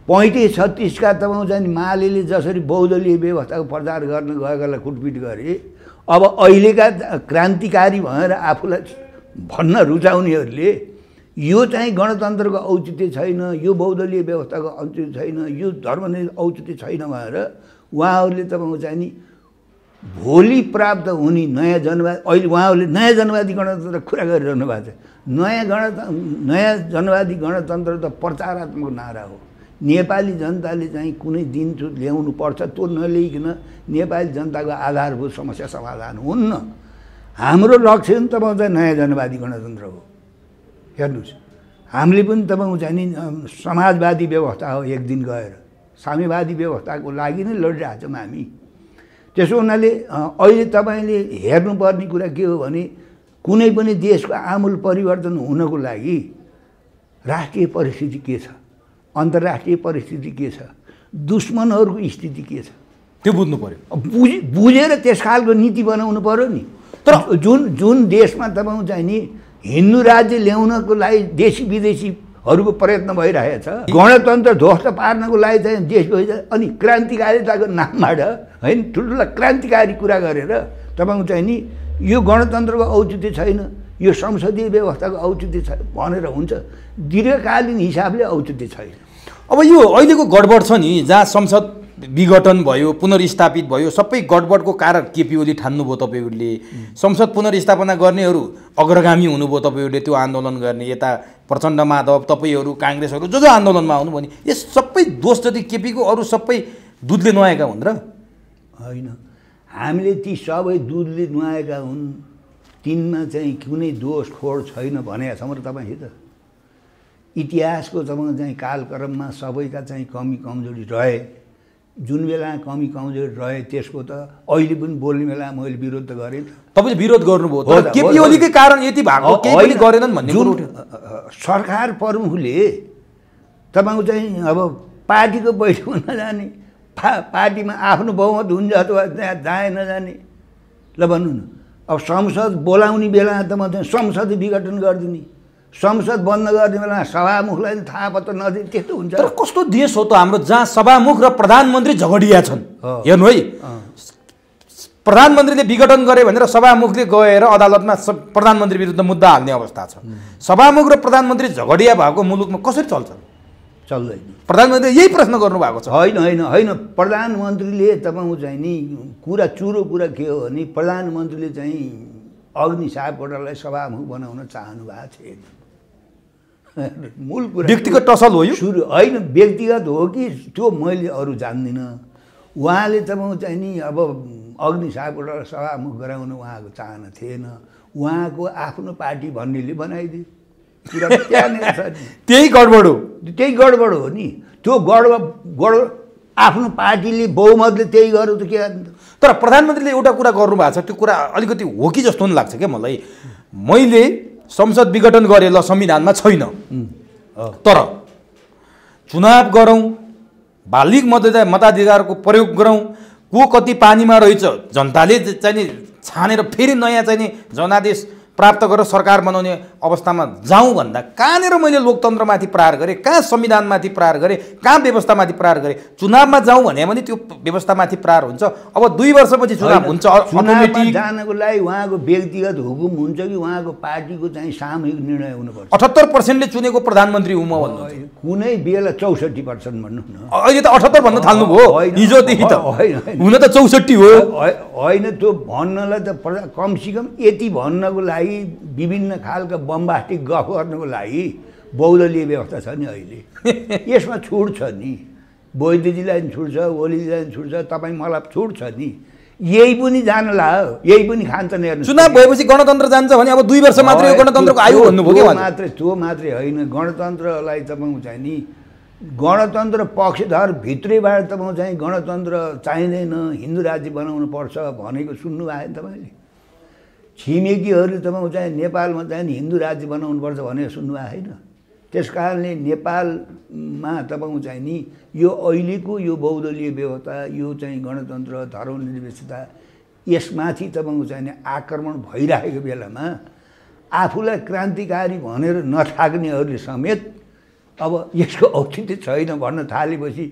35-36 का तपाईँ चाहिँ मालेले जसरी बहुदलीय व्यवस्थाको प्रचार गर्न गएकालाई कुटपिट गरे, अब अहिलेका क्रान्तिकारी भनेर आफूलाई भन्न रुचाउनेहरूले यो चाहिँ गणतन्त्रको औचित्य छैन, यो बहुदलीय व्यवस्थाको औचित्य छैन, यो धर्मनिरपेक्ष औचित्य छैन भनेर उहाँहरूले तपाईँको चाहिँ नि भोलि प्राप्त हुने नयाँ जनवाद, अहिले उहाँहरूले नयाँ जनवादी गणतन्त्र कुरा गरिरहनु भएको छ। नयाँ जनवादी गणतन्त्र त प्रचारात्मक नारा हो। नेपाली जनताले चाहिँ कुनै दिन ल्याउनु पर्छ, त्यो नल्याइकन नेपाली जनताको आधारभूत समस्या समाधान हुन्न। हाम्रो लक्ष्य पनि तपाईँको चाहिँ नयाँ जनवादी गणतन्त्र हो। हेर्नुहोस्, हामीले पनि तपाईँको चाहिँ नि समाजवादी व्यवस्था हो, एक दिन गएर साम्यवादी व्यवस्थाको लागि नै लडिरहेको छौँ हामी। त्यसो हुनाले अहिले तपाईँले हेर्नुपर्ने कुरा के हो भने कुनै पनि देशको आमूल परिवर्तन हुनको लागि राष्ट्रिय परिस्थिति के छ, अन्तर्राष्ट्रिय परिस्थिति के छ, दुश्मनहरूको स्थिति के छ, त्यो बुझ्नु पर्यो। बुझेर त्यस खालको नीति बनाउनु पर्यो नि। तर जुन देशमा तपाईँको चाहिँ नि हिन्दू राज्य ल्याउनको लागि देशी विदेशीहरूको प्रयत्न भइरहेछ, गणतन्त्र ध्वस्त पार्नको लागि चाहिँ देश भइरहेछ, अनि क्रान्तिकारिताको नामबाट होइन ठुल्ठुला क्रान्तिकारी कुरा गरेर तपाईँको चाहिँ नि यो गणतन्त्रको औचित्य छैन, यो संसदीय व्यवस्थाको औचित्य छैन भनेर हुन्छ। दीर्घकालीन हिसाबले औचित्य छैन। अब यो अहिलेको गडबड छ नि, जहाँ संसद विघटन भयो, पुनर्स्थापित भयो, सबै गडबडको कारण केपी ओली ठान्नुभयो तपाईँहरूले। संसद पुनर्स्थापना गर्नेहरू अग्रगामी हुनुभयो तपाईँहरूले, त्यो आन्दोलन गर्ने। यता प्रचण्ड माधव, तपाईँहरू, काङ्ग्रेसहरू जो आन्दोलनमा आउनुभयो नि, यस सबै दोष जति केपीको, अरू सबै दुधले नुहाएका हुन् र होइन? हामीले ती सबै दुधले नुहाएका हुन्, तिनमा चाहिँ कुनै दोष खोड छैन भनेका छौँ र तपाईँसित। इतिहासको तपाईँ चाहिँ कालक्रममा सबैका चाहिँ कमी कमजोरी रहे, जुन बेला कमी कमजोरी रहे त्यसको त अहिले पनि बोल्ने बेला मैले विरोध त गरेँ। तपाईँले विरोध गर्नुभयो, तर केपी ओलीकै कारण यति भएको केही पनि गरेनन् भन्ने जुन सरकार प्रमुखले तपाईँको चाहिँ अब पार्टीको बैठकमा नजाने, पार्टीमा आफ्नो बहुमत हुन्छ अथवा त्यहाँ जाए नजाने, ल भन्नु न। अब संसद बोलाउने बेला तपाईँ चाहिँ संसद विघटन गरिदिने, संसद बन्द गर्ने बेला सभामुखलाई थाहा पत्ता नदिने, त्यस्तो हुन्छ। तर कस्तो देश हो त हाम्रो जहाँ सभामुख र प्रधानमन्त्री झगडिया छन्। हेर्नु है, प्रधानमन्त्रीले विघटन गरे भनेर सभामुखले गएर अदालतमा प्रधानमन्त्री विरुद्ध मुद्दा हाल्ने अवस्था छ। सभामुख र प्रधानमन्त्री झगडिया भएको मुलुकमा कसरी चल्छ? चल्दैन। प्रधानमन्त्रीले यही प्रश्न गर्नुभएको छ। होइन, प्रधानमन्त्रीले तपाईँको चाहिँ नि कुरा चुरो कुरा के हो भने प्रधानमन्त्रीले चाहिँ अग्नि सापकोटालाई सभामुख बनाउन चाहनु भएको थिएन। मूल कुरा व्यक्तिगत टसल हो यो? सुरु होइन, व्यक्तिगत हो कि त्यो मैले अरू जान्दिनँ। उहाँले तपाईँको चाहिँ नि अब अग्नि सापकोटालाई सभामुख गराउन उहाँको चाहना थिएन, उहाँको आफ्नो पार्टी भन्नेले बनाइदिए। कुरा त्यहाँनिर छ नि, त्यही गडबड हो। त्यही गडबड हो नि। त्यो गडबड आफ्नो पार्टीले बहुमतले त्यही गर्यो त के गर्नु। तर प्रधानमन्त्रीले एउटा कुरा गर्नुभएको छ, त्यो कुरा अलिकति हो कि जस्तो पनि लाग्छ क्या मलाई। मैले संसद विघटन गरेँ, ल संविधानमा छैन, तर चुनाव गरौँ, बालिग मताधिकारको प्रयोग गरौँ, को कति पानीमा रहेछ जनताले चाहिँ नि छानेर फेरि नयाँ चाहिँ नि जनादेश प्राप्त गरेर सरकार बनाउने अवस्थामा जाउँ भन्दा कहाँनिर मैले लोकतन्त्रमाथि प्रहार गरेँ, कहाँ संविधानमाथि प्रहार गरेँ, कहाँ व्यवस्थामाथि प्रहार गरेँ? चुनावमा जाउँ भने पनि त्यो व्यवस्थामाथि प्रहार हुन्छ। अब 2 वर्षपछि चुनाव हुन्छ, अटोमेटिक जानको लागि उहाँको व्यक्तिगत हुकुम हुन्छ कि उहाँको पार्टीको चाहिँ सामूहिक निर्णय हुनुपर्छ। 78%ले चुनेको प्रधाधानमन्त्री हुँ म भन्नु, कुनै बेला 64% भन्नु न। अहिले त 78 भन्न थाल्नुभयो, हिजोदेखि त हुन त 64 हो। होइन, त्यो भन्नलाई त कमसेकम यति भन्नको लागि विभिन्न खालका बम्बास्टिक गफ गर्नको लागि बहुदलीय व्यवस्था छ नि अहिले। यसमा छुट छ नि, वैद्यजीलाई पनि छुट छ, ओलीजीलाई पनि छुट छ, तपाईँ मलाई छुट छ नि, यही पनि जान लाग्यो, यही पनि खान्छन्। हेर्नु चुनाव भएपछि गणतन्त्र जान्छ भने अब 2 वर्ष मात्रै यो गणतन्त्रको आयु भन्नुभयो के? त्यो मात्रै होइन, गणतन्त्रलाई तपाईँको चाहिँ नि गणतन्त्र पक्षधर भित्रैबाट तपाईँको चाहिँ गणतन्त्र चाहिँदैन, हिन्दू राज्य बनाउनु पर्छ भनेको सुन्नुभयो नि तपाईँले? छिमेकीहरूले तपाईँको चाहिँ नेपालमा चाहिँ हिन्दू राज्य बनाउनु पर्छ भनेर सुन्नुभएको छैन? त्यस कारणले नेपालमा तपाईँको चाहिँ नि यो अहिलेको यो बहुदलीय व्यवस्था, यो चाहिँ गणतन्त्र, धर्मनिरपेक्षता, यसमाथि तपाईँको चाहिँ नि आक्रमण भइरहेको बेलामा आफूलाई क्रान्तिकारी भनेर नथाक्नेहरूले समेत अब यसको औचित्य छैन भन्न थालेपछि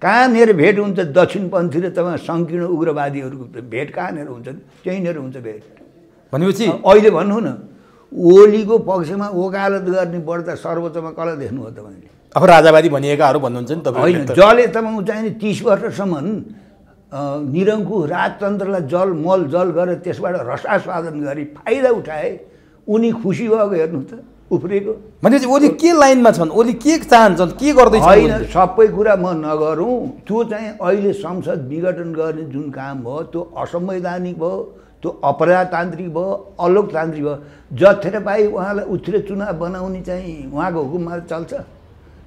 कहाँनिर भेट हुन्छ? दक्षिणपन्थी र तपाईँ सङ्कीर्ण उग्रवादीहरूको भेट कहाँनिर हुन्छ? त्यहीँनिर हुन्छ भेट। भनेपछि अहिले भन्नु न, ओलीको पक्षमा वकालत गर्ने बढ्दा सर्वोच्चमा कसलाई देख्नुभयो तपाईँले? अब राजावादी भनिएकाहरू भन्नुहुन्छ नि तपाईँ। होइन, जसले तपाईँको चाहिँ 30 वर्षसम्म निरङ्कुश राजतन्त्रलाई जल गरेर त्यसबाट रसास्वादन गरी फाइदा उठाए, उनी खुसी भएको हेर्नु त उफ्रेको। भनेपछि ओली के लाइनमा छन्? ओली के चाहन्छन्? के गर्दैछन्? होइन, सबै कुरा म नगरौँ, त्यो चाहिँ अहिले संसद विघटन गर्ने जुन काम भयो त्यो असंवैधानिक भयो, त्यो अप्रजातान्त्रिक भयो, अलोकतान्त्रिक भयो। जथेर पाइ उहाँलाई उत्रे चुनाव बनाउने चाहिँ उहाँको हुकुममा चल्छ?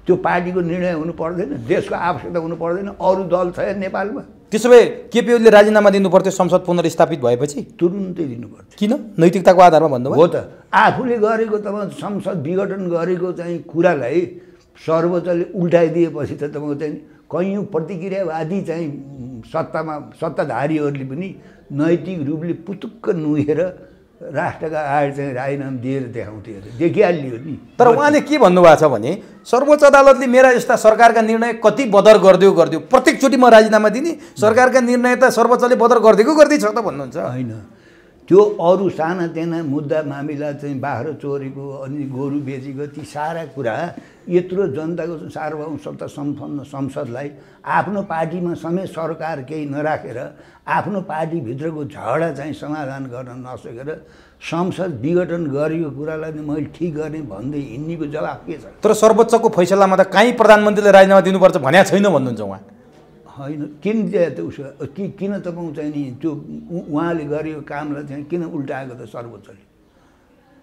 त्यो पार्टीको निर्णय हुनु पर्दैन? देशको आवश्यकता हुनु पर्दैन? अरू दल छ नेपालमा? त्यसो भए केपी ओलीले राजीनामा दिनुपर्थ्यो संसद पुनर्स्थापित भएपछि? तुरुन्तै दिनुपर्थ्यो। किन? नैतिकताको आधारमा भन्नुभयो? हो त, आफूले गरेको तपाईँ संसद विघटन गरेको चाहिँ कुरालाई सर्वोच्चले उल्टाइदिएपछि त तपाईँको चाहिँ कैयौँ प्रतिक्रियावादी चाहिँ सत्ताधारीहरूले पनि नैतिक रूपले पुतुक्क नुहेर राष्ट्रका आड चाहिँ राजीनामा दिएर देखाउँथे, देखिहालियो नि। तर उहाँले के भन्नुभएको छ भने सर्वोच्च अदालतले मेरा यस्ता सरकारका निर्णय कति बदर गरिदियो, प्रत्येकचोटि म राजीनामा दिने, सरकारका निर्णय त सर्वोच्चले बदर गरिदिएछ त भन्नुहुन्छ। होइन, त्यो अरू सानातिना मुद्दा मामिला चाहिँ बाख्रो चोरेको अनि गोरु बेचेको ती सारा कुरा यत्रो जनताको सार्वभौम सत्ता सम्पन्न संसदलाई आफ्नो पार्टीमा समेत सरकार केही नराखेर आफ्नो पार्टीभित्रको झगडा चाहिँ समाधान गर्न नसकेर संसद विघटन गरेको कुरालाई मैले ठिक गर्ने भन्दै हिँड्नेको जवाफ के छ? तर सर्वोच्चको फैसलामा त कहीँ प्रधानमन्त्रीले राजीनामा दिनुपर्छ भनेको छैन भन्नुहुन्छ उहाँ। होइन, किन उसो किन तपाईँको चाहिँ नि त्यो उहाँले गरेको कामलाई चाहिँ किन उल्टाएको त सर्वोच्चले?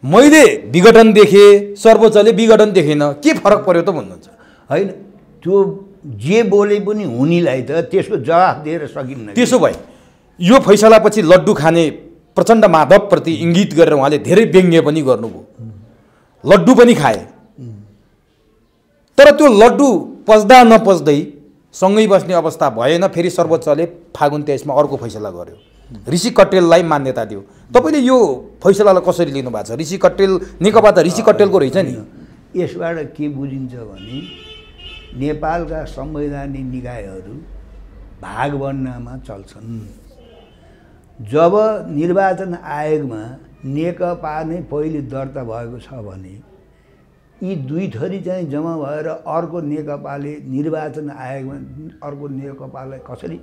मैले विघटन देखेँ, सर्वोच्चले विघटन देखेन, के फरक पर्यो त भन्नुहुन्छ? होइन, त्यो जे बोले पनि हुनेलाई त त्यसको जवाफ दिएर सकिन्न। त्यसो भए यो फैसलापछि लड्डु खाने प्रचण्ड माधवप्रति इङ्गित गरेर उहाँले धेरै व्यङ्ग्य पनि गर्नुभयो, लड्डु पनि खाए। तर त्यो लड्डु पच्दा नपच्दै सँगै बस्ने अवस्था भएन। फेरि सर्वोच्चले फागुन 23 मा अर्को फैसला गर्यो, ऋषि कट्टेललाई मान्यता दियो। तपाईँले यो फैसलालाई कसरी लिनु भएको छ? ऋषि कट्टेल नेकपा त ऋषि कट्टेलको रहेछ नि। यसबाट के बुझिन्छ भने नेपालका संवैधानिक निकायहरू भागबन्डामा चल्छन्। जब निर्वाचन आयोगमा नेकपा नै पहिले दर्ता भएको छ भने यी दुई थरी चाहिँ जम्मा भएर अर्को नेकपाले निर्वाचन आयोगमा अर्को नेकपालाई कसरी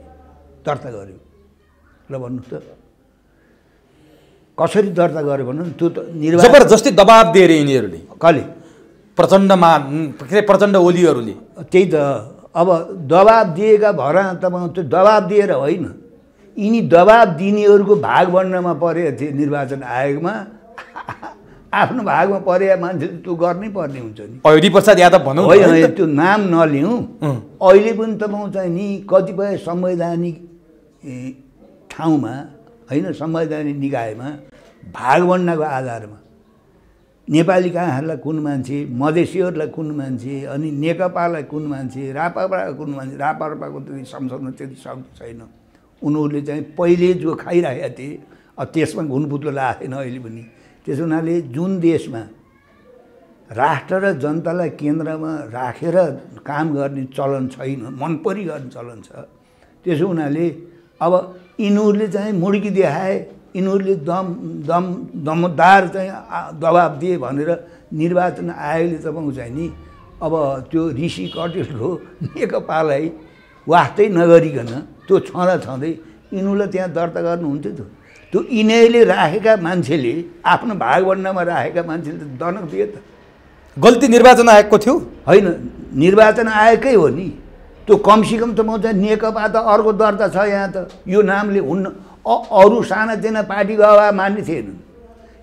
दर्ता गर्यो ल भन्नुहोस् त? कसरी दर्ता गर्यो भन्नु? त्यो त जबरजस्ती दबाब दिएर यिनीहरूले, कसले? प्रचण्ड ओलीहरूले। त्यही त, अब दबाब दिएका भएर तपाईँ त्यो दबाब दिएर होइन, यिनी दबाब दिनेहरूको भागबन्डामा परेको थिए निर्वाचन आयोगमा। आफ्नो भागमा परे मान्छेले त्यो गर्नै पर्ने हुन्छ नि। अयोधी प्रसाद यादव भनौँ, होइन त्यो नाम नलिउँ, अहिले पनि तपाईँ चाहिँ नि कतिपय संवैधानिक ठाउँमा होइन, संवैधानिक निकायमा भागबन्डाको आधारमा नेपाली कहाँहरूलाई कुन मान्छे, मधेसीहरूलाई कुन मान्छे, अनि नेकपालाई कुन मान्छे, रापाको कुन मान्छे, रापाको त्यति संसदमा त्यति शब्द छैन। उनीहरूले चाहिँ पहिले जो खाइरहेका थिए त्यसमा घुनपुत्लो लागेन अहिले पनि। त्यसो हुनाले जुन देशमा राष्ट्र र जनतालाई केन्द्रमा राखेर काम गर्ने चलन छैन, मनपरी गर्ने चलन छ, त्यसो हुनाले अब यिनीहरूले चाहिँ मुड्की देखाए, यिनीहरूले दमदार चाहिँ दबाब दिए भनेर निर्वाचन आयोगले तपाईँको चाहिँ नि अब त्यो ऋषि कटेलको नेकपालाई वास्तै नगरिकन त्यो छँदै यिनीहरूलाई त्यहाँ दर्ता गर्नुहुन्थ्यो त? त्यो यिनीहरूले राखेका मान्छेले आफ्नो भागबन्डामा राखेका मान्छेले त दनक दिए त। गल्ती निर्वाचन आयोगको थियो? होइन, निर्वाचन आयोगकै हो नि। त्यो कमसेकम त म चाहिँ नेकपा त अर्को दर्ता छ यहाँ त यो नामले हुन्न अरू सानातिना पार्टीको आवाज मान्ने थिएनन्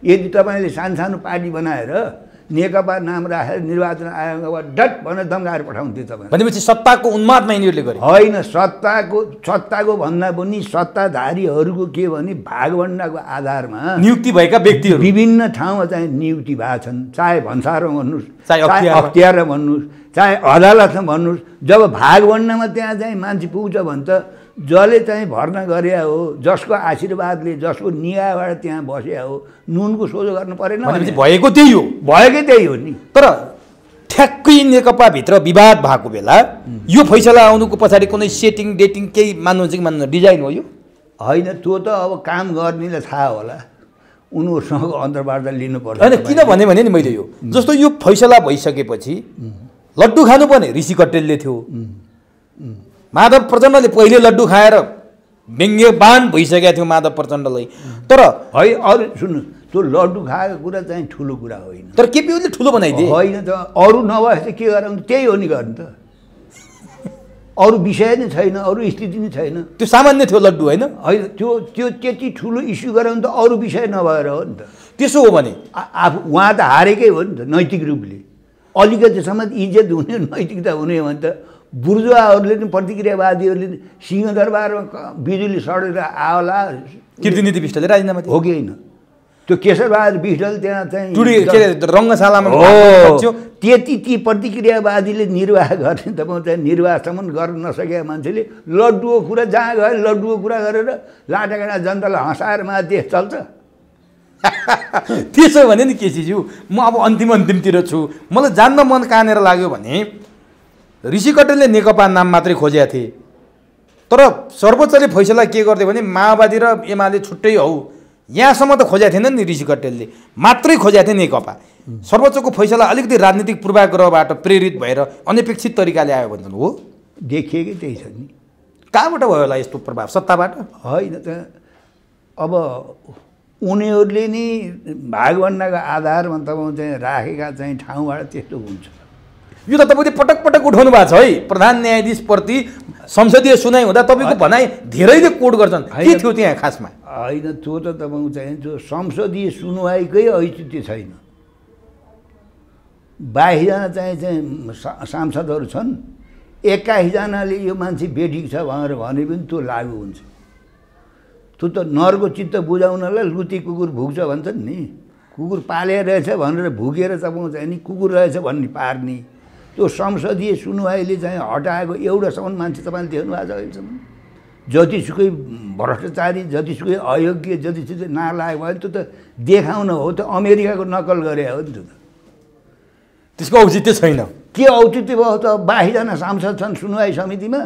यदि तपाईँले सानो पार्टी बनाएर नेकपा नाम राखेर निर्वाचन आयोगमा डट भनेर धम्काएर पठाउँथ्यो तपाईँ भनेपछि सत्ताको उन्मादमा यिनीहरूले गरे होइन सत्ताको भन्दा पनि सत्ताधारीहरूको के भने भागभण्डाको आधारमा नियुक्ति भएका व्यक्तिहरू विभिन्न ठाउँमा चाहिँ नियुक्ति भएको छन् चाहे भन्सारमा भन्नुहोस् चाहे अख्तियारमा भन्नुहोस् चाहे अदालतमा भन्नुहोस् जब भागभण्डामा त्यहाँ चाहिँ मान्छे पुग्छ भने त जसले चाहिँ भर्ना गरे हो जसको आशीर्वादले जसको निगाहबाट त्यहाँ बसे हो नुनको सोझो गर्नु परेन भएको त्यही हो भएकै त्यही हो नि तर ठ्याक्कै नेकपाभित्र विवाद भएको बेला यो फैसला आउनुको पछाडि कुनै सेटिङ डेटिङ केही मान्नुहुन्छ कि मान्नु डिजाइन हो यो होइन त्यो त अब काम गर्नेलाई थाहा होला उनीहरूसँग अन्तर्वार्ता लिनुपर्छ होइन किन भने नि मैले यो जस्तो यो फैसला भइसकेपछि लड्डु खानुपर्ने ऋषि कटेलले थियो माधव प्रचण्डले पहिले लड्डु खाएर व्यङ्ग्यवान भइसकेको थियो माधव प्रचण्डलाई तर है अरू सुन्नु त्यो लड्डु खाएको कुरा चाहिँ ठुलो कुरा होइन तर केपी ओलीले ठुलो बनाइदिए होइन त अरू नभए चाहिँ के गरौँ त्यही हो नि गर्नु त अरू विषय नै छैन अरू स्थिति नै छैन त्यो सामान्य थियो लड्डु होइन होइन त्यो त्यति ठुलो इस्यु गराउनु त अरू विषय नभएर हो नि त त्यसो हो भने आफू उहाँ त हारेकै हो नि त नैतिक रूपले अलिकतिसम्म इज्जत हुने नैतिकता हुने भने त बुर्जुवाहरूले पनि प्रतिक्रियावादीहरूले सिंहदरबारमा बिजुली सडेर आउला कीर्तिनिधि विष्टले राजीनामा दिए हो कि होइन त्यो केशरबहादुर विष्टले त्यहाँ चाहिँ रङ्गशालामा त्यति ती प्रतिक्रियावादीले निर्वाह गर्ने तपाईँ चाहिँ निर्वाहसम्म गर्न नसकेका मान्छेले लड्डुको कुरा जहाँ गयो लड्डुको कुरा गरेर लाटाकाँडा जनतालाई हँसाएर देश चल्छ त्यसो भने नि केसीज्यू म अब अन्तिमतिर छु मलाई जान्न मन कहाँनिर लाग्यो भने ऋषि कटेलले नेकपा नाम मात्रै खोजेका थिए तर सर्वोच्चले फैसला के गर्दै भने माओवादी र एमाले छुट्टै हौ यहाँसम्म त खोजेका थिएन नि ऋषि कटेलले मात्रै खोजेका थिए नेकपा सर्वोच्चको फैसला अलिकति राजनीतिक पूर्वाग्रहबाट प्रेरित भएर अनपेक्षित तरिकाले आयो भन्छन् हो देखिएकै त्यही छ नि कहाँबाट भयो होला यस्तो प्रभाव सत्ताबाट होइन त अब उनीहरूले नि भागभण्डाको आधारमा तपाईँ चाहिँ राखेका चाहिँ ठाउँबाट त्यस्तो हुन्छ यो त तपाईँले पटक पटक उठाउनु भएको छ है प्रधान न्यायाधीशप्रति संसदीय सुनाइ हुँदा तपाईँको भनाइ धेरैले कोट गर्छन् के थियो त्यहाँ खासमा होइन त्यो त तपाईँको चाहिँ त्यो संसदीय सुनवाईकै औचित्य छैन 22जना चाहिँ सांसदहरू छन् 21जनाले यो मान्छे बेठिक छ भनेर भने पनि त्यो लागु हुन्छ त्यो त नरको चित्त बुझाउनलाई लुती कुकुर भुक्छ भन्छन् नि कुकुर पालेर रहेछ भनेर भुकेर तपाईँ चाहिँ नि कुकुर रहेछ भन्ने पार्ने त्यो संसदीय सुनवाईले चाहिँ हटाएको एउटासम्म मान्छे तपाईँले देख्नु भएको छ अहिलेसम्म जतिसुकै भ्रष्टाचारी जतिसुकै अयोग्य जतिसुकै नालायक भयो त्यो त देखाउन हो त अमेरिकाको नकल गरे हो नि त्यो त त्यसको औचित्य छैन के औचित्य भयो त 22जना सांसद छन् सुनवाई समितिमा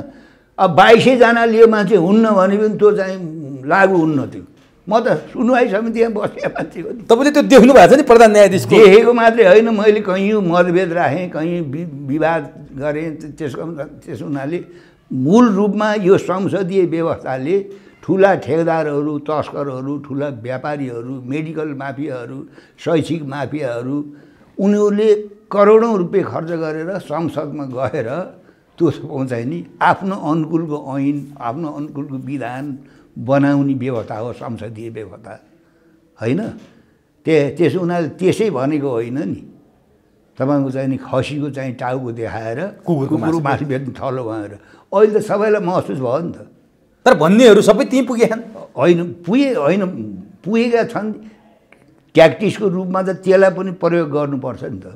अब 22जना लियो मान्छे हुन्न भने पनि त्यो चाहिँ लागु हुन्न त्यो म त सुनवाई समितिमा बसेको मान्छे हो नि तपाईँले त्यो देख्नु भएको छ नि प्रधान न्यायाधीश देखेको मात्रै होइन मैले कहीँ मतभेद राखेँ कहीँ विवाद गरेँ त्यस हुनाले मूल रूपमा यो संसदीय व्यवस्थाले ठुला ठेकेदारहरू तस्करहरू ठुला व्यापारीहरू मेडिकल माफियाहरू शैक्षिक माफियाहरू उनीहरूले करोडौँ रुपियाँ खर्च गरेर संसदमा गएर त्यो पहुँचाइ नि आफ्नो अनुकूलको ऐन आफ्नो अनुकूलको विधान बनाउने व्यवस्था हो संसदीय व्यवस्था होइन त्यसो हुनाले त्यसै भनेको होइन नि तपाईँको चाहिँ नि खसीको चाहिँ टाउको देखाएर कुकुरको मासु बेच्ने थलो भनेर अहिले त सबैलाई महसुस भयो नि त तर भन्नेहरू सबै त्यहीँ पुगेछन् होइन पुगेका छन् ट्याक्टिसको रूपमा त त्यसलाई पनि प्रयोग गर्नुपर्छ नि त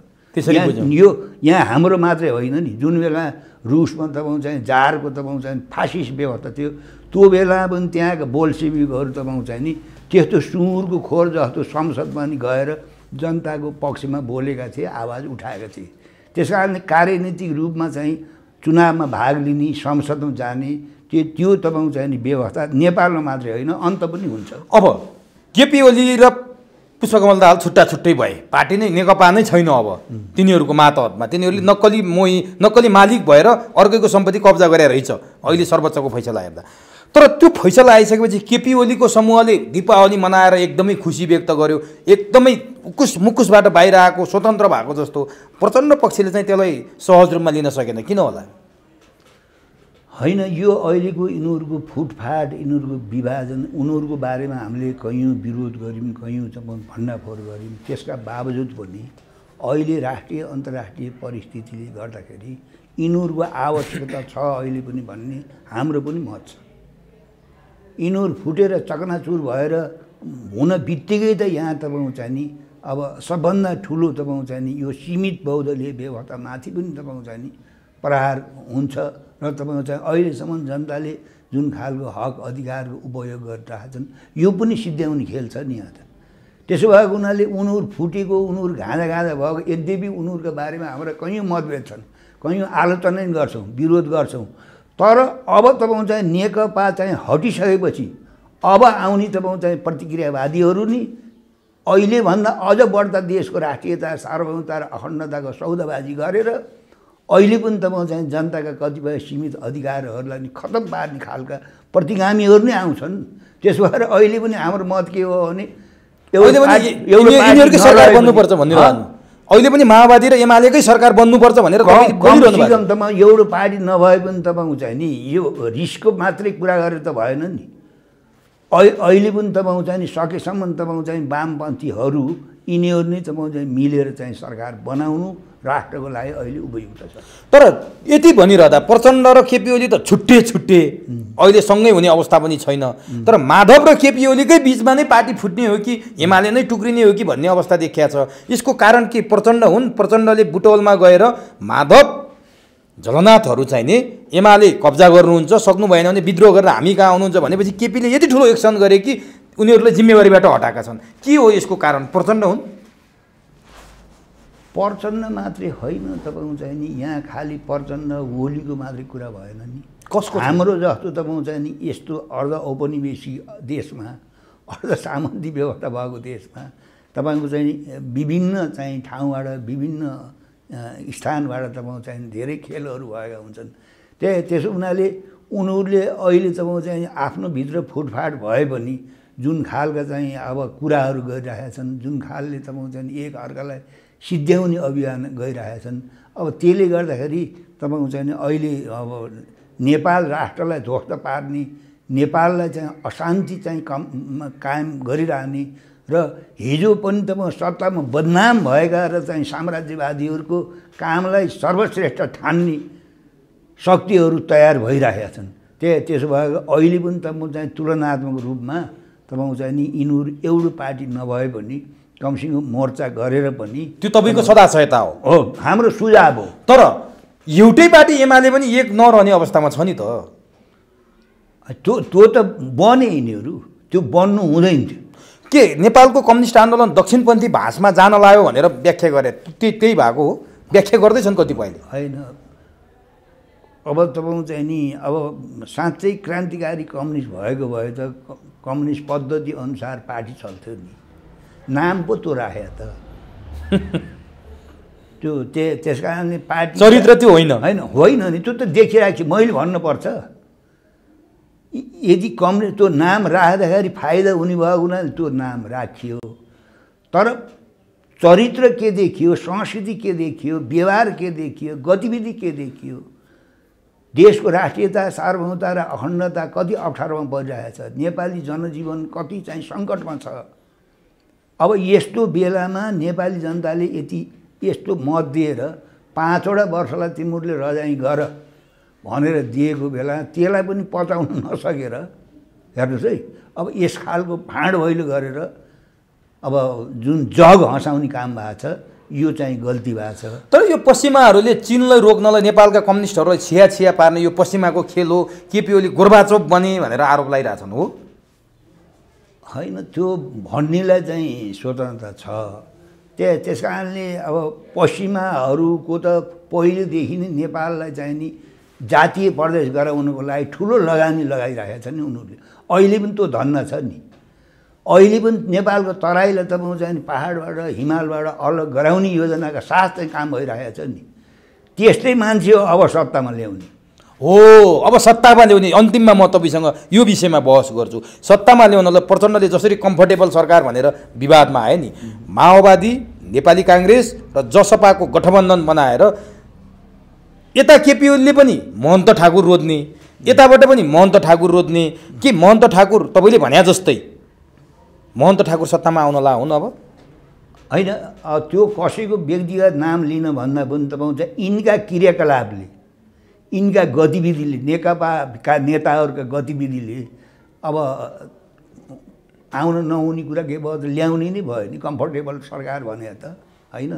यो यहाँ हाम्रो मात्रै होइन नि जुन बेला रुसमा तपाईँ चाहिँ जारको तपाईँ चाहिँ फासिस्ट व्यवस्था थियो त्यो बेला पनि त्यहाँका बोल्सेविकहरू तपाईँ चाहिँ नि त्यस्तो सुँगुरको खोर जस्तो संसदमा नि गएर जनताको पक्षमा बोलेका थिए आवाज उठाएका थिए त्यस कारणले कार्यनीतिक रूपमा चाहिँ चुनावमा भाग लिने संसदमा जाने त्यो तपाईँ चाहिँ नि व्यवस्था नेपालमा मात्रै होइन अन्त पनि हुन्छ अब केपी ओली र पुष्पकमल दाहाल छुट्टा छुट्टै भए पार्टी नै नेकपा नै छैन अब तिनीहरूको मातहतमा तिनीहरूले नक्कली मालिक भएर अर्कैको सम्पत्ति कब्जा गरेर रहेछ अहिले सर्वोच्चको फैसला हेर्दा तर त्यो फैसला आइसकेपछि केपी ओलीको समूहले दीपावली मनाएर एकदमै खुसी व्यक्त गर्यो एकदमै मुकुसबाट बाहिर आएको स्वतन्त्र भएको जस्तो प्रचण्ड पक्षले चाहिँ त्यसलाई सहज रूपमा लिन सकेन किन होला होइन यो अहिलेको यिनीहरूको फुटफाट यिनीहरूको विभाजन उनीहरूको बारेमा हामीले कयौँ विरोध गऱ्यौँ कयौँ भण्डाफोर गऱ्यौँ त्यसका बावजुद पनि अहिले राष्ट्रिय अन्तर्राष्ट्रिय परिस्थितिले गर्दाखेरि यिनीहरूको आवश्यकता छ अहिले पनि भन्ने हाम्रो पनि मत छ। यिनीहरू फुटेर चकनाचुर भएर हुन बित्तिकै त यहाँ तपाईँ चाहिँ नि अब सबभन्दा ठुलो तपाईँ चाहिँ नि यो सीमित बहुदलीय व्यवस्थामाथि पनि तपाईँ चाहिँ नि प्रहार हुन्छ र तपाईँ चाहिँ अहिलेसम्म जनताले जुन खालको हक अधिकारको उपयोग गरिरहेछन् यो पनि सिद्ध्याउने खेल छ नि यहाँ त। त्यसो भएको हुनाले उनीहरू फुटेको उनीहरू घाँजा भएको यद्यपि उनीहरूको बारेमा हाम्रा कयौँ मतभेद छन् कयौँ आलोचना गर्छौँ विरोध गर्छौँ तर अब तपाईँ चाहिँ नेकपा चाहिँ हटिसकेपछि अब आउने तपाईँ चाहिँ प्रतिक्रियावादीहरू नि अहिलेभन्दा अझ बढ्ता देशको राष्ट्रियता सार्वभौमता र अखण्डताको सौदाबाजी गरेर अहिले पनि तपाईँ चाहिँ जनताका कतिपय सीमित अधिकारहरूलाई नि खतम पार्ने खालका प्रतिगामीहरू नै आउँछन्। त्यसो भएर अहिले पनि हाम्रो मत के हो भने यिनीहरूकै सरकार बन्नुपर्छ भन्ने अहिले पनि माओवादी र एमालेकै सरकार बन्नुपर्छ भनेर कमसेकम तपाईँ एउटा पार्टी नभए पनि तपाईँ चाहिँ नि यो रिसको मात्रै कुरा गरेर त भएन नि। अहिले पनि तपाईँ चाहिँ नि सकेसम्म तपाईँ चाहिँ वामपन्थीहरू यिनीहरू नै तपाईँ चाहिँ मिलेर चाहिँ सरकार बनाउनु राष्ट्रको लागि अहिले उपयुक्त छ। तर यति भनिरहँदा प्रचण्ड र केपी ओली त छुट्टे छुट्टे अहिले सँगै हुने अवस्था पनि छैन। तर माधव र केपी ओलीकै बिचमा नै पार्टी फुट्ने हो कि एमाले नै टुक्रिने हो कि भन्ने अवस्था देखिया छ। यसको कारण के प्रचण्ड हुन्? प्रचण्डले बुटवलमा गएर माधव झलनाथहरू चाहिँ नि एमाले कब्जा गर्नुहुन्छ सक्नु भएन भने विद्रोह गरेर हामी कहाँ आउनुहुन्छ भनेपछि केपीले यति ठुलो एक्सन गरे कि उनीहरूले जिम्मेवारीबाट हटाएका छन्। के हो यसको कारण? प्रचण्ड हुन्? प्रचण्ड मात्रै होइन तपाईँ चाहिँ नि यहाँ खालि प्रचण्ड ओलीको मात्रै कुरा भएन नि। कसको? हाम्रो जस्तो तपाईँ चाहिँ नि यस्तो अर्ध औपनिवेशिक देशमा अर्ध सामन्ती व्यवस्था भएको देशमा तपाईँको चाहिँ विभिन्न चाहिँ ठाउँबाट विभिन्न स्थानबाट तपाईँ चाहिँ धेरै खेलहरू भएका हुन्छन्। त्यसो हुनाले उनीहरूले अहिले तपाईँ चाहिँ आफ्नो भित्र फुटफाट भए पनि जुन खालका चाहिँ अब कुराहरू गरिरहेका छन् जुन खालले तपाईँ चाहिँ एक अर्कालाई सिद्ध्याउने अभियान गइरहेछन् अब त्यसले गर्दाखेरि तपाईँको चाहिँ अहिले अब नेपाल राष्ट्रलाई ध्वस्त पार्ने नेपाललाई चाहिँ अशान्ति चाहिँ कायम गरिरहने र हिजो पनि तपाईँ सत्तामा बदनाम भएका र चाहिँ साम्राज्यवादीहरूको कामलाई सर्वश्रेष्ठ ठान्ने शक्तिहरू तयार भइरहेका छन्। त्यसो भएको अहिले पनि तपाईँ चाहिँ तुलनात्मक रूपमा तपाईँ चाहिँ नि यिनीहरू एउटा पार्टी नभए पनि कमसेकम मोर्चा गरेर पनि त्यो तपाईँको सदाशयता हो हाम्रो सुझाव हो। तर एउटै पार्टी एमाले पनि एक नरहने अवस्थामा छ नि त। त्यो त बने यिनीहरू त्यो बन्नु हुँदैन थियो। के नेपालको कम्युनिस्ट आन्दोलन दक्षिणपन्थी भाषमा जान लाग्यो भनेर व्याख्या गरे त्यही भएको हो? व्याख्या गर्दैछन् कतिपयले। होइन अब तपाईँ चाहिँ नि अब साँच्चै क्रान्तिकारी कम्युनिस्ट भएको भए त कम्युनिस्ट पद्धति अनुसार पार्टी चल्थ्यो नि। नाम पो त्यो राख्यो त त्यो त्यस कारणले पार्टी चरित्र त्यो होइन होइन नि त्यो त देखिरहेको छु मैले भन्नुपर्छ। यदि कम्युनिस्ट त्यो नाम राख्दाखेरि फाइदा हुने भएको हुनाले त्यो नाम राखियो तर चरित्र के देखियो संस्कृति के देखियो व्यवहार के देखियो गतिविधि के देखियो देशको राष्ट्रियता सार्वभौमता र अखण्डता कति अप्ठ्यारोमा परिरहेछ नेपाली जनजीवन कति चाहिँ सङ्कटमा छ। अब यस्तो बेलामा नेपाली जनताले यस्तो मत दिएर 5वटा वर्षलाई तिमीहरूले रजाइ गर भनेर दिएको बेला त्यसलाई पनि पचाउन नसकेर हेर्नुहोस् है अब यस खालको फाँड भैलो गरेर अब जुन जग हँसाउने काम भएको छ यो चाहिँ गल्ती भएको छ। तर यो पश्चिमाहरूले चीनलाई रोक्नलाई नेपालका कम्युनिस्टहरूलाई छिया पार्ने यो पश्चिमाको खेल हो। केपी ओली गोर्बाचोभ बने भनेर आरोप लगाइरहेछन् हो? होइन त्यो भन्नेलाई चाहिँ स्वतन्त्रता छ। त्यस कारणले अब पश्चिमाहरूको त पहिलेदेखि नै नेपाललाई चाहिँ नि जातीय प्रदेश गराउनको लागि ठुलो लगानी लगाइरहेका छन् नि उनीहरूले। अहिले पनि त्यो धन्दा छ नि। अहिले पनि नेपालको तराईलाई तपाईँ चाहिँ पहाडबाट हिमालबाट अलग गराउने योजनाका साथ चाहिँ काम भइरहेको छ नि। त्यस्तै मान्छे हो अब सत्तामा ल्याउने हो। अब सत्तामा ल्याउने अन्तिममा म तपाईँसँग यो विषयमा बहस गर्छु। सत्तामा ल्याउनलाई प्रचण्डले जसरी कम्फर्टेबल सरकार भनेर विवादमा आए नि माओवादी नेपाली काङ्ग्रेस र जसपाको गठबन्धन बनाएर यता केपी ओलीले पनि महन्त ठाकुर रोज्ने यताबाट पनि महन्त ठाकुर रोज्ने कि महन्त ठाकुर तपाईँले भने जस्तै महन्त ठाकुर सत्तामा आउनला हुन् अब होइन त्यो कसैको व्यक्तिगत नाम लिन भन्दा पनि तपाईँ चाहिँ यिनका क्रियाकलापले यिनका गतिविधिले नेकपाका नेताहरूका गतिविधिले अब आउन नहुने कुरा के भयो त ल्याउने नै भयो नि कम्फर्टेबल सरकार भने त होइन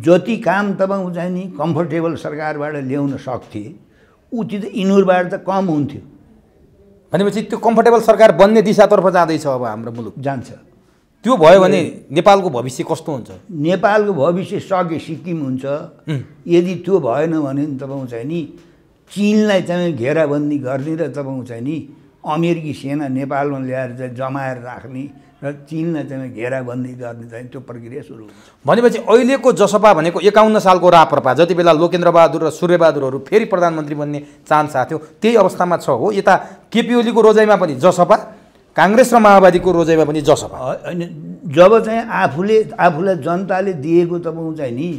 जति काम तपाईँ चाहिँ नि कम्फर्टेबल सरकारबाट ल्याउन सक्थे उति त यिनीहरूबाट त कम हुन्थ्यो भनेपछि त्यो कम्फर्टेबल सरकार बन्ने दिशातर्फ जाँदैछ अब हाम्रो मुलुक जान्छ त्यो भयो भने नेपालको भविष्य कस्तो हुन्छ नेपालको भविष्य सके सिक्किम हुन्छ यदि त्यो भएन भने तपाईँ चाहिँ नि चीनलाई चाहिँ घेराबन्दी गर्ने र तपाईँ चाहिँ नि अमेरिकी सेना नेपालमा ल्याएर चाहिँ जमाएर राख्ने र चीनलाई चाहिँ घेराबन्दी गर्ने चाहिँ त्यो प्रक्रिया सुरु हुन्छ भनेपछि अहिलेको जसपा भनेको 51 सालको राप्रपा जति बेला लोकेन्द्रबहादुर र सूर्यबहादुरहरू फेरि प्रधानमन्त्री बन्ने चान्स आएको थियो त्यही अवस्थामा छ हो यता केपी ओलीको रोजाइमा पनि जसपा काङ्ग्रेस र माओवादीको रोजाइमा पनि जसपा होइन जब चाहिँ आफूलाई जनताले दिएको तपाईँ चाहिँ नि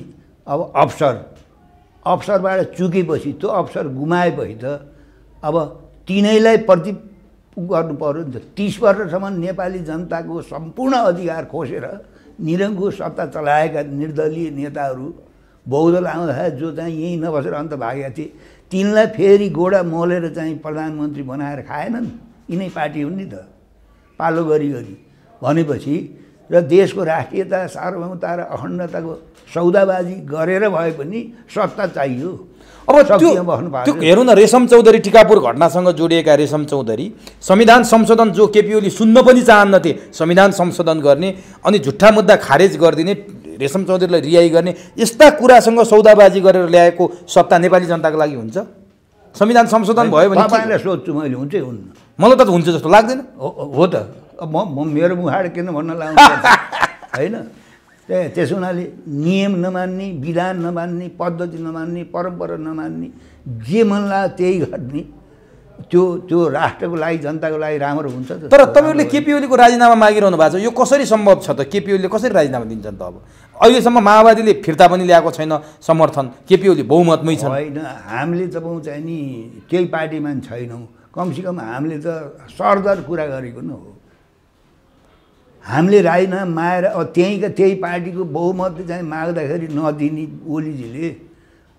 अब अवसरबाट चुकेपछि त्यो अवसर गुमाएपछि त अब तिनैलाई प्रति गर्नु पर्यो नि त 30 वर्षसम्म नेपाली जनताको सम्पूर्ण अधिकार खोसेर निरङ्कुश सत्ता चलाएका निर्दलीय नेताहरू बहुदल आउँदाखेरि जो चाहिँ यहीँ नबसेर अन्त भागेका थिए तिनलाई फेरि गोडा मोलेर चाहिँ प्रधानमन्त्री बनाएर खाएनन् यिनै पार्टी हुन् नि त पालो गरी भनेपछि र देशको राष्ट्रियता सार्वभौमता र अखण्डताको सौदाबाजी गरेर भए पनि सत्ता चाहियो अब त्यो हेर्नु न रेशम चौधरी टिकापुर घटनासँग जोडिएका रेशम चौधरी संविधान संशोधन जो केपी ओली सुन्न पनि चाहन्नथे संविधान संशोधन गर्ने अनि झुट्टा मुद्दा खारेज गरिदिने रेशम चौधरीलाई रिहाई गर्ने यस्ता कुरासँग सौदाबाजी गरेर ल्याएको सत्ता नेपाली जनताको लागि हुन्छ संविधान संशोधन भयो भने तपाईँलाई सोध्छु मैले हुन्छ हुन्न मलाई त हुन्छ जस्तो लाग्दैन हो त म मेरो मुहाड किन भन्न लाउनु होइन त्यसो हुनाले नियम नमान्ने विधान नमान्ने पद्धति नमान्ने परम्परा नमान्ने जे मन लाग्यो त्यही गर्ने त्यो राष्ट्रको लागि जनताको लागि राम्रो हुन्छ त तर तपाईँहरूले केपी ओलीको राजीनामा मागिरहनु भएको छ यो कसरी सम्भव छ त केपी ओलीले कसरी राजीनामा दिन्छन् त अब अहिलेसम्म माओवादीले फिर्ता पनि ल्याएको छैन समर्थन केपी ओली बहुमतमै छ होइन हामीले तपाईँ चाहिँ नि केही पार्टीमा छैनौँ कमसेकम हामीले त सरदर कुरा गरेको न हो हामीले राजीनामा मागेर त्यही पार्टीको बहुमत चाहिँ माग्दाखेरि नदिने ओलीजीले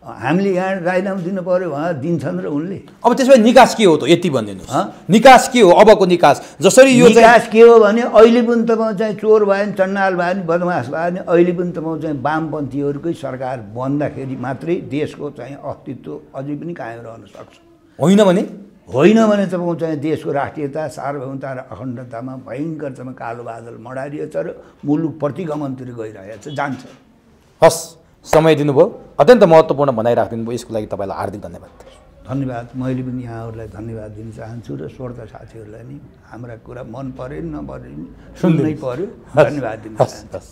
हामीले यहाँ राजीनामा दिनु पऱ्यो उहाँ दिन्छन् र उनले अब त्यसमा निकास के हो त यति भनिदिनुहोस् निकास के हो अबको निकास जसरी यो निकास के हो भने अहिले पनि तपाईँ चाहिँ चोर भयो नि चण्डाल भयो नि बदमास भयो नि अहिले पनि तपाईँ चाहिँ वामपन्थीहरूकै सरकार बन्दाखेरि मात्रै देशको चाहिँ अस्तित्व अझै पनि कायम रहन सक्छ होइन भने तपाईँ चाहिँ देशको राष्ट्रियता सार्वभौमता र अखण्डतामा भयङ्कर चाहिँ कालो बादल मडारिएछ र मुलुक प्रतिगमनतिर गइरहेछ जान्छ हस् समय दिनुभयो अत्यन्त महत्त्वपूर्ण भनाइराखिदिनु भयो यसको लागि तपाईँलाई हार्दिक धन्यवाद मैले पनि यहाँहरूलाई धन्यवाद दिन चाहन्छु र श्रोता साथीहरूलाई नि हाम्रा कुरा मन पऱ्यो नि नपऱ्यो नि सुन्नै पऱ्यो धन्यवाद दिन चाहन्छु